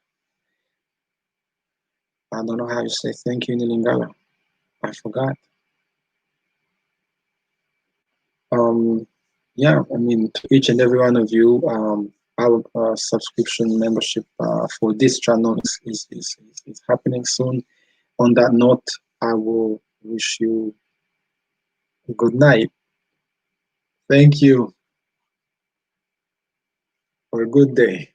I don't know how you say thank you in Lingala. I forgot. Um, yeah, I mean, to each and every one of you, our subscription membership for this channel is happening soon. On that note, I will wish you a good night. Thank you for a good day.